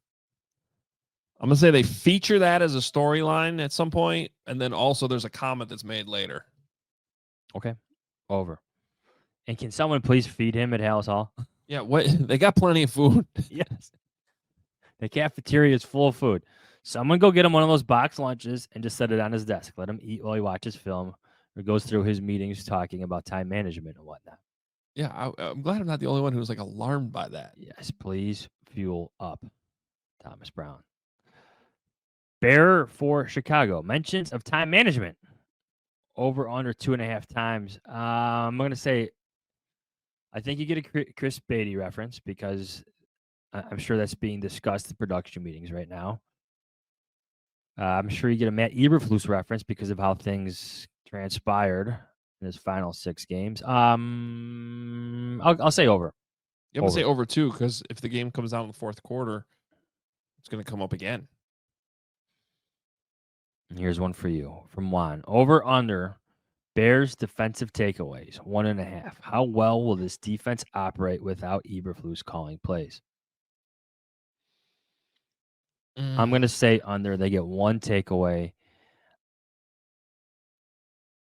I'm going to say they feature that as a storyline at some point, and then also there's a comment that's made later. Okay, over. And can someone please feed him at Hallis Hall? Yeah, what? They got plenty of food. Yes. The cafeteria is full of food. Someone go get him one of those box lunches and just set it on his desk. Let him eat while he watches film or goes through his meetings talking about time management and whatnot. Yeah, I'm glad I'm not the only one who's like alarmed by that. Yes, please fuel up Thomas Brown. Bear for Chicago. Mentions of time management. Over under 2.5 times. I'm going to say, I think you get a Chris Beatty reference because I'm sure that's being discussed in production meetings right now. I'm sure you get a Matt Eberflus reference because of how things transpired in his final 6 games. I'll say over. Yeah, I'm going to say over too, because if the game comes out in the fourth quarter, it's going to come up again. Here's one for you from Juan. Over under Bears defensive takeaways, 1.5. How well will this defense operate without Eberflus calling plays? I'm going to say under. They get 1 takeaway.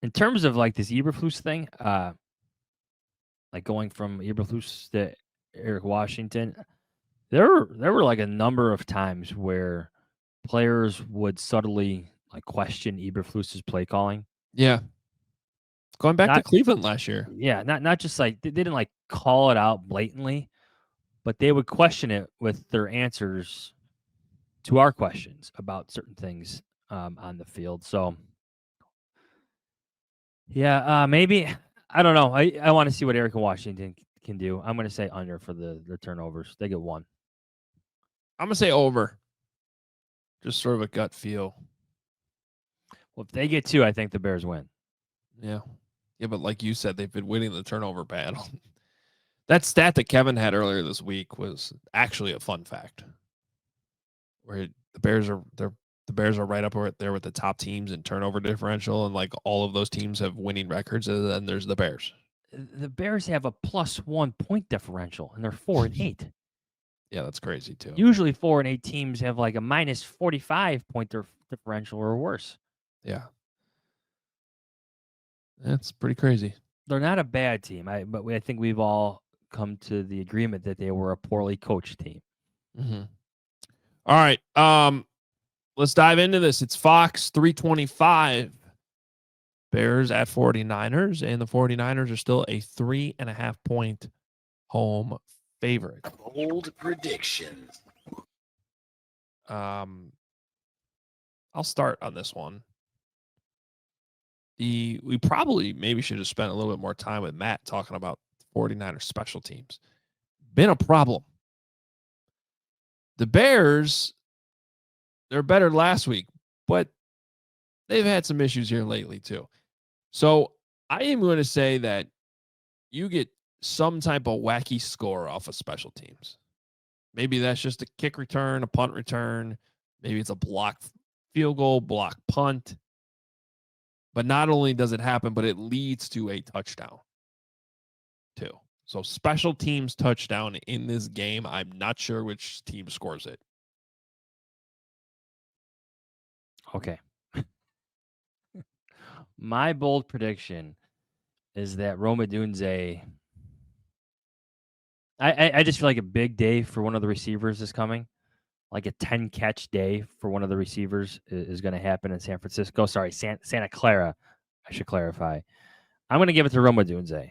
In terms of like this Eberflus thing, like going from Eberflus to Eric Washington, there were like a number of times where players would subtly like question Eberflus's play calling. Yeah. Going back to Cleveland last year. Yeah, not just like they didn't like call it out blatantly, but they would question it with their answers to our questions about certain things on the field. So, yeah, maybe I don't know. I want to see what Eric Washington can do. I'm going to say under for the turnovers. They get 1. I'm gonna say over. Just sort of a gut feel. Well, if they get 2, I think the Bears win. Yeah. Yeah, but like you said, they've been winning the turnover battle. That stat that Kevin had earlier this week was actually a fun fact. Where the Bears are right up there with the top teams in turnover differential, and like all of those teams have winning records, and then there's the Bears. The Bears have a +1 point differential, and they're 4-8. Yeah, that's crazy too. Usually 4-8 teams have like a -45 point differential or worse. Yeah. That's pretty crazy. They're not a bad team, but I think we've all come to the agreement that they were a poorly coached team. Mm-hmm. All right. Let's dive into this. It's Fox 325. Bears at 49ers, and the 49ers are still a 3.5 point home favorite. Bold prediction. I'll start on this one. We probably maybe should have spent a little bit more time with Matt talking about 49ers special teams. Been a problem. The Bears, they're better last week, but they've had some issues here lately too. So I am going to say that you get some type of wacky score off of special teams. Maybe that's just a kick return, a punt return. Maybe it's a block field goal, block punt. But not only does it happen, but it leads to a touchdown too. So special teams touchdown in this game. I'm not sure which team scores it. Okay. My bold prediction is that Rome Odunze. I just feel like a big day for one of the receivers is coming. Like a 10-catch day for one of the receivers is going to happen in San Francisco. Sorry, Santa Clara, I should clarify. I'm going to give it to Rome Odunze.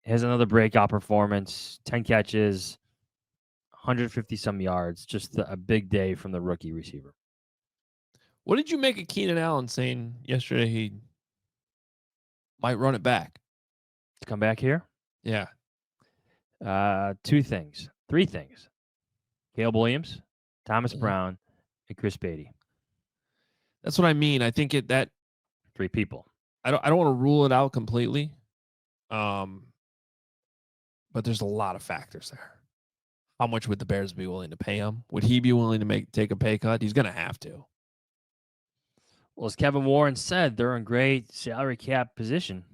He has another breakout performance, 10 catches, 150-some yards. Just a big day from the rookie receiver. What did you make of Keenan Allen saying yesterday he might run it back? To come back here? Yeah. 3 things. Caleb Williams, Thomas Brown, and Chris Beatty. That's what I mean. I think that 3 people. I don't want to rule it out completely. But there's a lot of factors there. How much would the Bears be willing to pay him? Would he be willing to take a pay cut? He's going to have to. Well, as Kevin Warren said, they're in great salary cap position.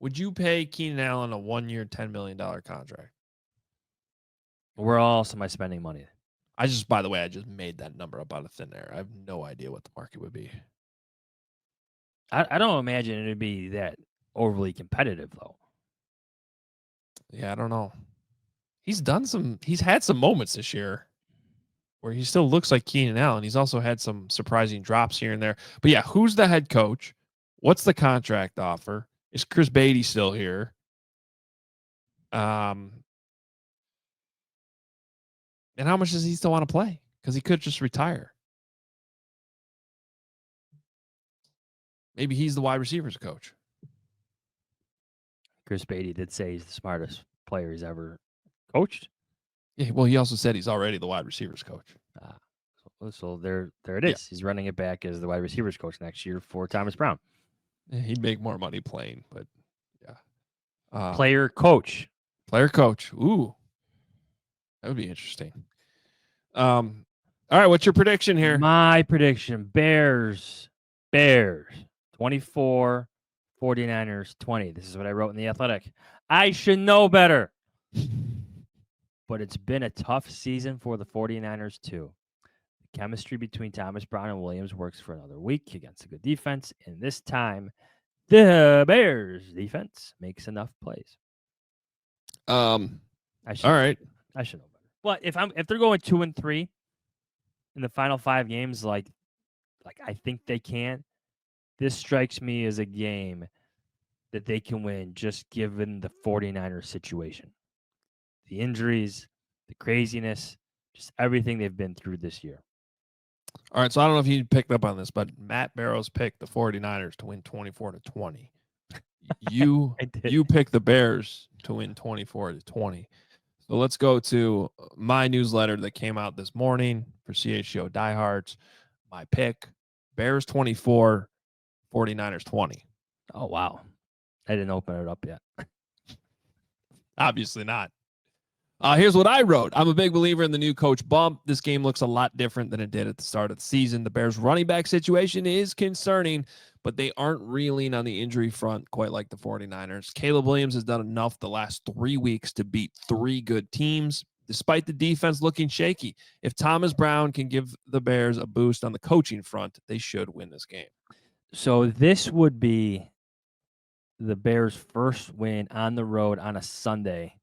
Would you pay Keenan Allen a 1-year, $10 million contract? Where else am I spending money? By the way, I just made that number up out of thin air. I have no idea what the market would be. I don't imagine it would be that overly competitive, though. Yeah, I don't know. He's had some moments this year where he still looks like Keenan Allen. He's also had some surprising drops here and there. But yeah, who's the head coach? What's the contract offer? Is Chris Beatty still here? And how much does he still want to play? Because he could just retire. Maybe he's the wide receivers coach. Chris Beatty did say he's the smartest player he's ever coached. Yeah, well, he also said he's already the wide receivers coach. So there it is. Yeah. He's running it back as the wide receivers coach next year for Thomas Brown. Yeah, he'd make more money playing, but yeah. Player coach. Ooh, that would be interesting. All right, what's your prediction here? My prediction: Bears 24, 49ers 20. This is what I wrote in The Athletic. I should know better. But it's been a tough season for the 49ers, too. The chemistry between Thomas Brown and Williams works for another week against a good defense. And this time, the Bears defense makes enough plays. All right. I should know better. But if they're going 2-3 in the final 5 games, like I think they can, this strikes me as a game that they can win just given the 49ers situation. The injuries, the craziness, just everything they've been through this year. All right, so I don't know if you picked up on this, but Matt Barrows picked the 49ers to win 24-20. You picked the Bears to win 24-20. So let's go to my newsletter that came out this morning for CHGO Diehards. My pick, Bears 24, 49ers 20. Oh, wow. I didn't open it up yet. Obviously not. Here's what I wrote. I'm a big believer in the new coach bump. This game looks a lot different than it did at the start of the season. The Bears running back situation is concerning, but they aren't reeling on the injury front quite like the 49ers. Caleb Williams has done enough the last 3 weeks to beat 3 good teams, despite the defense looking shaky. If Thomas Brown can give the Bears a boost on the coaching front, they should win this game. So this would be the Bears' first win on the road on a Sunday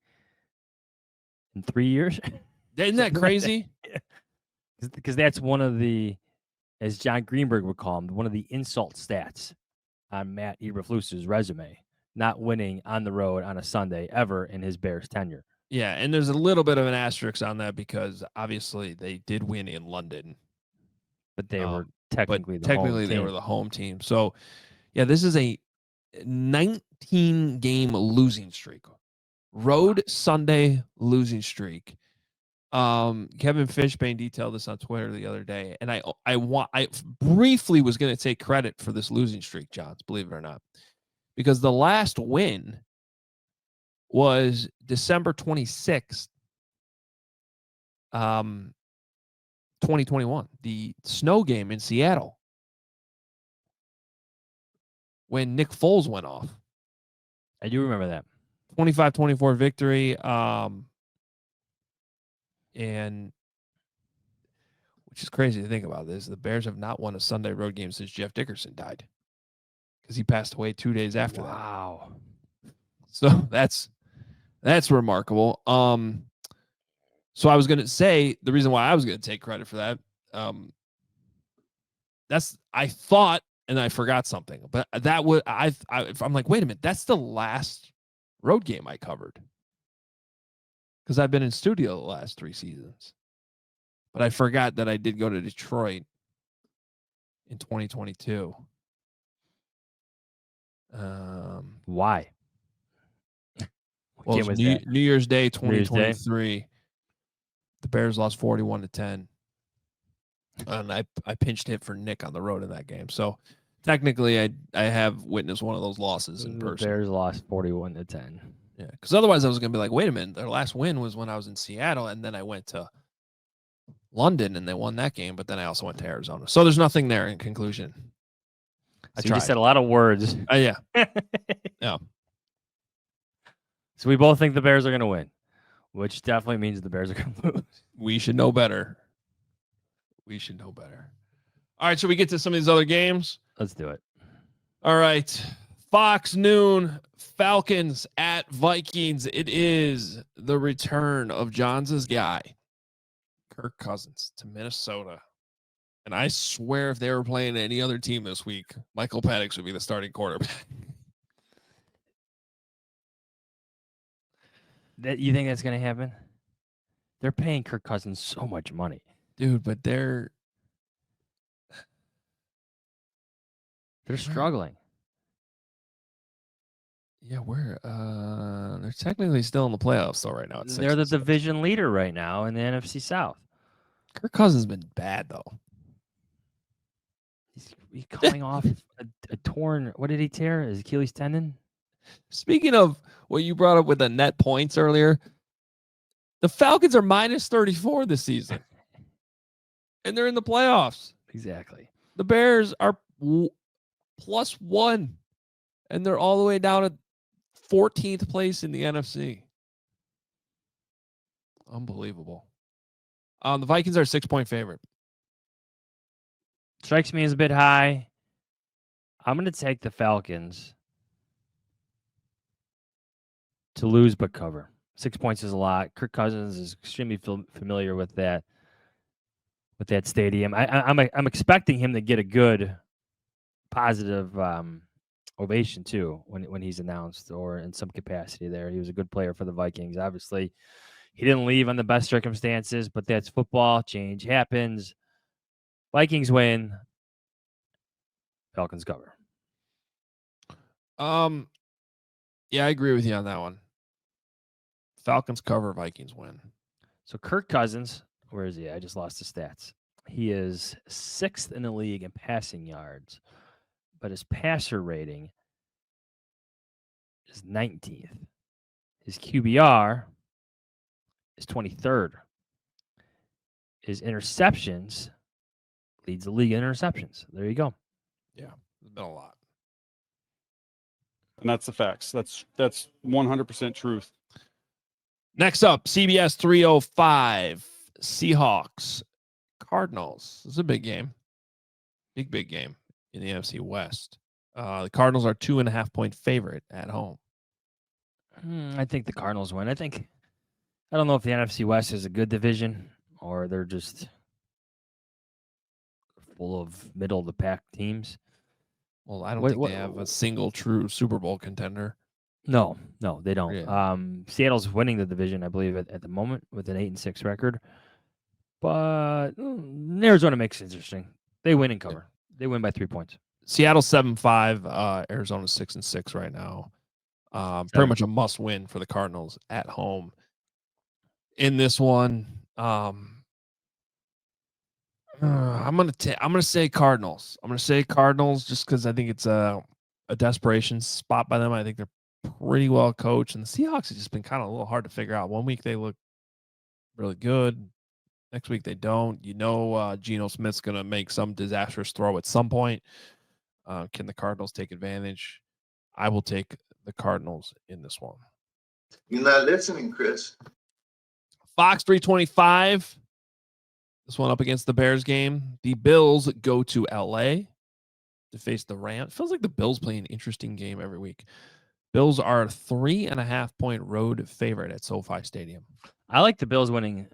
in 3 years. Isn't that crazy? Because that's one of the, as John Greenberg would call them, one of the insult stats on Matt Eberflus's resume, not winning on the road on a Sunday ever in his Bears tenure. Yeah, and there's a little bit of an asterisk on that because obviously they did win in London. But they were technically they were the home team. So, yeah, this is a 19-game losing streak. Road Sunday losing streak. Kevin Fishbane detailed this on Twitter the other day, and I briefly was going to take credit for this losing streak, Johns, believe it or not, because the last win was December 26th, 2021, the snow game in Seattle, when Nick Foles went off. I do remember that. 25-24 victory. And which is crazy to think about this. The Bears have not won a Sunday road game since Jeff Dickerson died, because he passed away 2 days after that. Wow. So that's remarkable. So I was going to say the reason why I was going to take credit for that. I thought, and I forgot something, but that would I'm like, wait a minute, that's the last road game I covered, because I've been in studio the last 3 seasons. But I forgot that I did go to Detroit in 2022. Why? Well, it was New Year's Day 2023. The Bears lost 41-10. And I pinch hit for Nick on the road in that game. So technically I have witnessed one of those losses in person. The Bears lost 41-10. Yeah, because otherwise I was going to be like, wait a minute, their last win was when I was in Seattle, and then I went to London and they won that game, but then I also went to Arizona. So there's nothing there in conclusion. So you just said a lot of words. Yeah. Yeah. So we both think the Bears are going to win, which definitely means the Bears are going to lose. We should know better. All right, so we get to some of these other games. Let's do it. All right. Fox noon, Falcons at Vikings. It is the return of Johns' guy, Kirk Cousins, to Minnesota. And I swear if they were playing any other team this week, Michael Penix would be the starting quarterback. You think that's going to happen? They're paying Kirk Cousins so much money. Dude, but they're struggling. Yeah, they're technically still in the playoffs though right now. They're the division leader right now in the NFC South. Kirk Cousins has been bad though. He's coming off a torn. What did he tear? His Achilles tendon. Speaking of what you brought up with the net points earlier, the Falcons are minus 34 this season, and they're in the playoffs. Exactly. The Bears are +1, and they're all the way down at 14th place in the NFC. Unbelievable. The Vikings are a 6-point favorite. Strikes me as a bit high. I'm going to take the Falcons to lose but cover. 6 points is a lot. Kirk Cousins is extremely familiar with that stadium. I'm expecting him to get a good, positive ovation too when he's announced or in some capacity there. He was a good player for the Vikings. Obviously, he didn't leave on the best circumstances, but that's football. Change happens. Vikings win. Falcons cover. Yeah, I agree with you on that one. Falcons cover, Vikings win. So Kirk Cousins, where is he? I just lost the stats. He is 6th in the league in passing yards, but his passer rating is 19th. His QBR is 23rd. His interceptions leads the league in interceptions. There you go. Yeah, there's been a lot. And that's the facts. That's 100% truth. Next up, CBS 305, Seahawks, Cardinals. This is a big game. Big game in the NFC West. The Cardinals are 2.5-point favorite at home. I think the Cardinals win. I don't know if the NFC West is a good division or they're just full of middle of the pack teams. Well, I don't think they have a single true Super Bowl contender. No, they don't. Yeah. Seattle's winning the division, I believe, at the moment with an 8-6 record. But Arizona makes it interesting. They win and cover. They win by 3 points. Seattle 7-5, Arizona 6-6 right now. Pretty much a must win for the Cardinals at home. In this one, I'm gonna say Cardinals. I'm gonna say Cardinals just because I think it's a desperation spot by them. I think they're pretty well coached, and the Seahawks have just been kind of a little hard to figure out. One week they look really good, next week they don't. Geno Smith's gonna make some disastrous throw at some point. Can the Cardinals take advantage? I will take the Cardinals in this one. You're not listening, Chris. Fox 325. This one up against the Bears game. The Bills go to LA to face the Rams. Feels like the Bills play an interesting game every week. Bills are a 3.5-point road favorite at SoFi Stadium. I like the Bills winning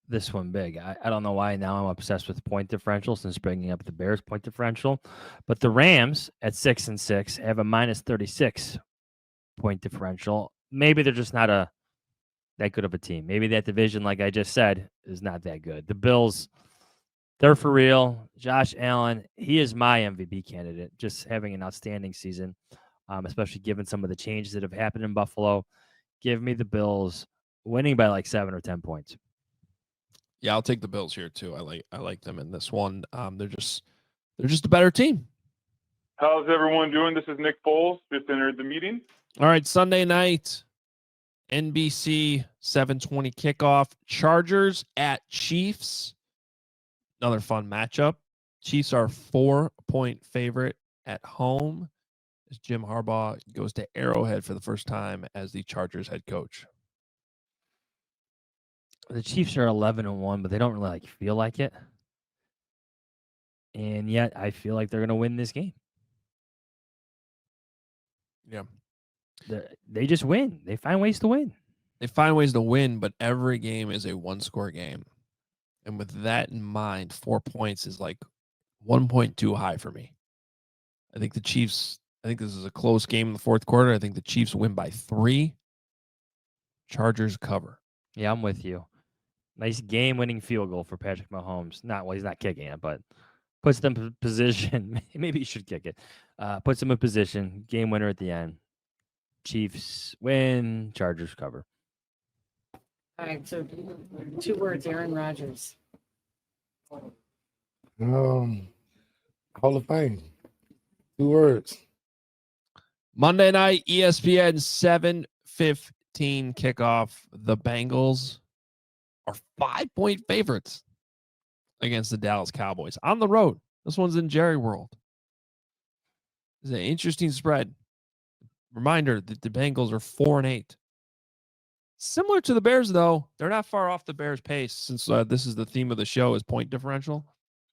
this one big. I don't know why now I'm obsessed with point differential since bringing up the Bears point differential. But the Rams at 6-6 have a -36 point differential. Maybe they're just not that good of a team. Maybe that division, like I just said, is not that good. The Bills, they're for real. Josh Allen, he is my MVP candidate, just having an outstanding season, especially given some of the changes that have happened in Buffalo. Give me the Bills winning by like 7 or 10 points. Yeah, I'll take the Bills here too. I like them in this one. They're just a better team. How's everyone doing? This is Nick Foles. Just entered the meeting. All right, Sunday night, NBC 7:20 kickoff. Chargers at Chiefs. Another fun matchup. Chiefs are 4-point favorite at home as Jim Harbaugh goes to Arrowhead for the first time as the Chargers head coach. The Chiefs are 11-1, but they don't really feel like it. And yet I feel like they're going to win this game. Yeah. They just win. They find ways to win. They find ways to win, but every game is a one-score game. And with that in mind, 4 points is like 1 point too high for me. I think this is a close game in the fourth quarter. I think the Chiefs win by 3. Chargers cover. Yeah, I'm with you. Nice game-winning field goal for Patrick Mahomes. He's not kicking it, but puts them in position. Maybe he should kick it. Puts them in position. Game winner at the end. Chiefs win. Chargers cover. All right, so 2 words, Aaron Rodgers. Hall of Fame. 2 words. Monday night, ESPN 7:15 kickoff. The Bengals are 5-point favorites against the Dallas Cowboys on the road. This one's in Jerry World. It's an interesting spread. Reminder that the Bengals are 4-8. Similar to the Bears, though, they're not far off the Bears' pace since this is the theme of the show is point differential.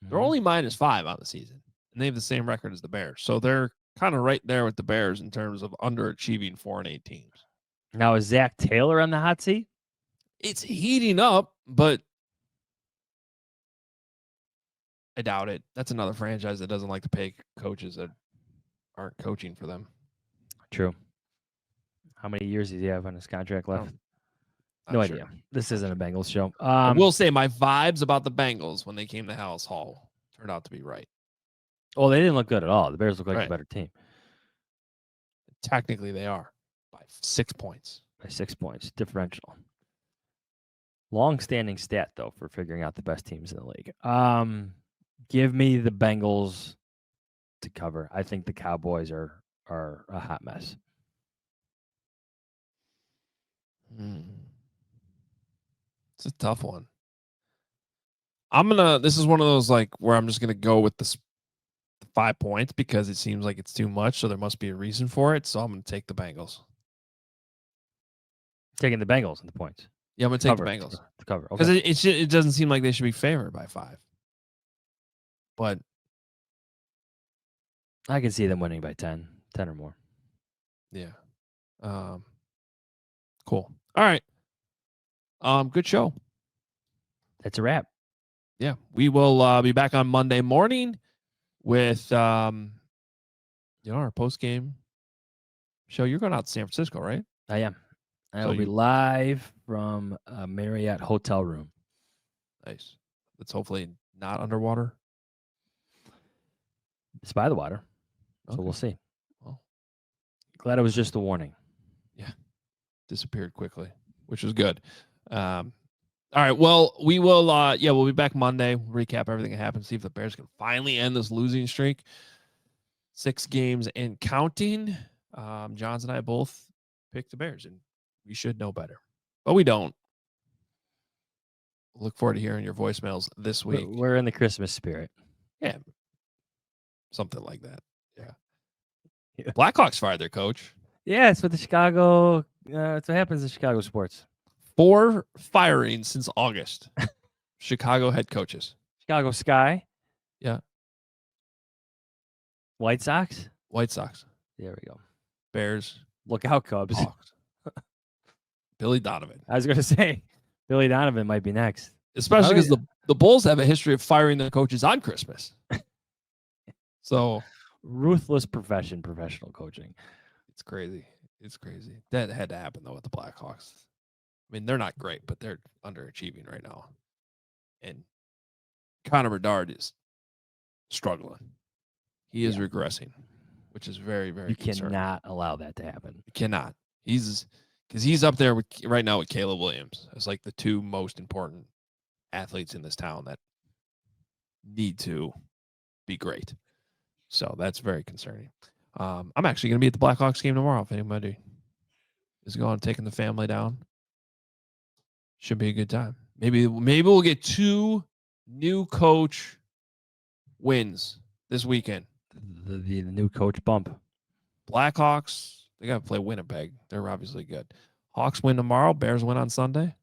They're only -5 on the season, and they have the same record as the Bears. So they're kind of right there with the Bears in terms of underachieving 4-8 teams. Now, is Zach Taylor on the hot seat? It's heating up, but I doubt it. That's another franchise that doesn't like to pay coaches that aren't coaching for them. True. How many years does he have on his contract left? Not No sure. idea. This isn't a Bengals show. I will say my vibes about the Bengals when they came to Hallis Hall turned out to be right. Oh, they didn't look good at all. The Bears look like Right. a better team. Technically, they are by 6 points. By 6 points. Differential. Long-standing stat, though, for figuring out the best teams in the league. Give me the Bengals to cover. I think the Cowboys are a hot mess. It's a tough one. This is one of those like where I'm just gonna go with the 5 points because it seems like it's too much, so there must be a reason for it. So I'm gonna take the Bengals. Taking the Bengals and the points. Yeah, I'm gonna take the Bengals to cover. because Okay. it doesn't seem like they should be favored by 5. But I can see them winning by 10 or more. yeah, cool. All right. Good show. That's a wrap. Yeah, we will be back on Monday morning with our post game show. You're going out to San Francisco, right? I am. I So will be live from a Marriott hotel room. Nice. It's hopefully not underwater. It's by the water, so Okay. we'll see. Well. Glad it was just a warning. Yeah, disappeared quickly, which was good. All right. Well, we will. We'll be back Monday. Recap everything that happened. See if the Bears can finally end this losing streak. 6 games and counting. Johns and I both picked the Bears, and we should know better, but we don't. Look forward to hearing your voicemails this week. We're in the Christmas spirit. Yeah, something like that. Yeah. Blackhawks fired their coach. Yeah, it's what the Chicago. It's what happens in Chicago sports. 4 firings since August. Chicago head coaches. Chicago Sky. Yeah. White Sox. White Sox. There we go. Bears. Look out, Cubs. Hawks. Billy Donovan. I was going to say, Billy Donovan might be next. Especially because the Bulls have a history of firing their coaches on Christmas. So ruthless professional coaching. It's crazy. It's crazy. That had to happen though with the Blackhawks. I mean, they're not great, but they're underachieving right now. And Connor Bedard is struggling. He is regressing, which is very, very You concerning. cannot allow that to happen. You cannot. He's up there right now with Caleb Williams as like the 2 most important athletes in this town that need to be great. So that's very concerning. I'm actually going to be at the Blackhawks game tomorrow. If anybody is going taking the family down, should be a good time. Maybe we'll get 2 new coach wins this weekend. The new coach bump. Blackhawks, they got to play Winnipeg. They're obviously good. Hawks win tomorrow. Bears win on Sunday.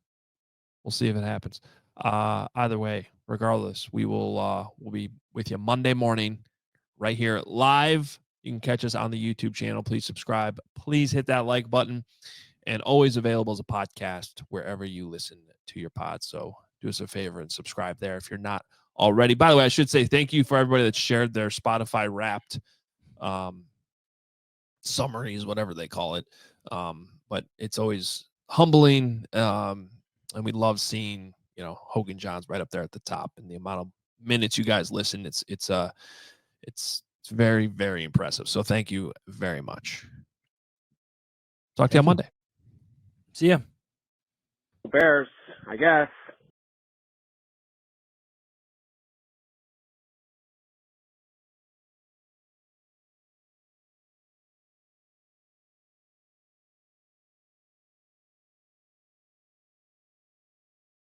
We'll see if it happens. Either way, regardless, we'll be with you Monday morning right here live. You can catch us on the YouTube channel. Please subscribe. Please hit that like button. And always available as a podcast wherever you listen to your pod. So do us a favor and subscribe there if you're not already. By the way, I should say thank you for everybody that shared their Spotify Wrapped summaries, whatever they call it. But it's always humbling, and we love seeing Hoge and Jahns right up there at the top, and the amount of minutes you guys listen. It's very, very impressive. So thank you very much. Talk to you on Monday. See ya. Bears, I guess.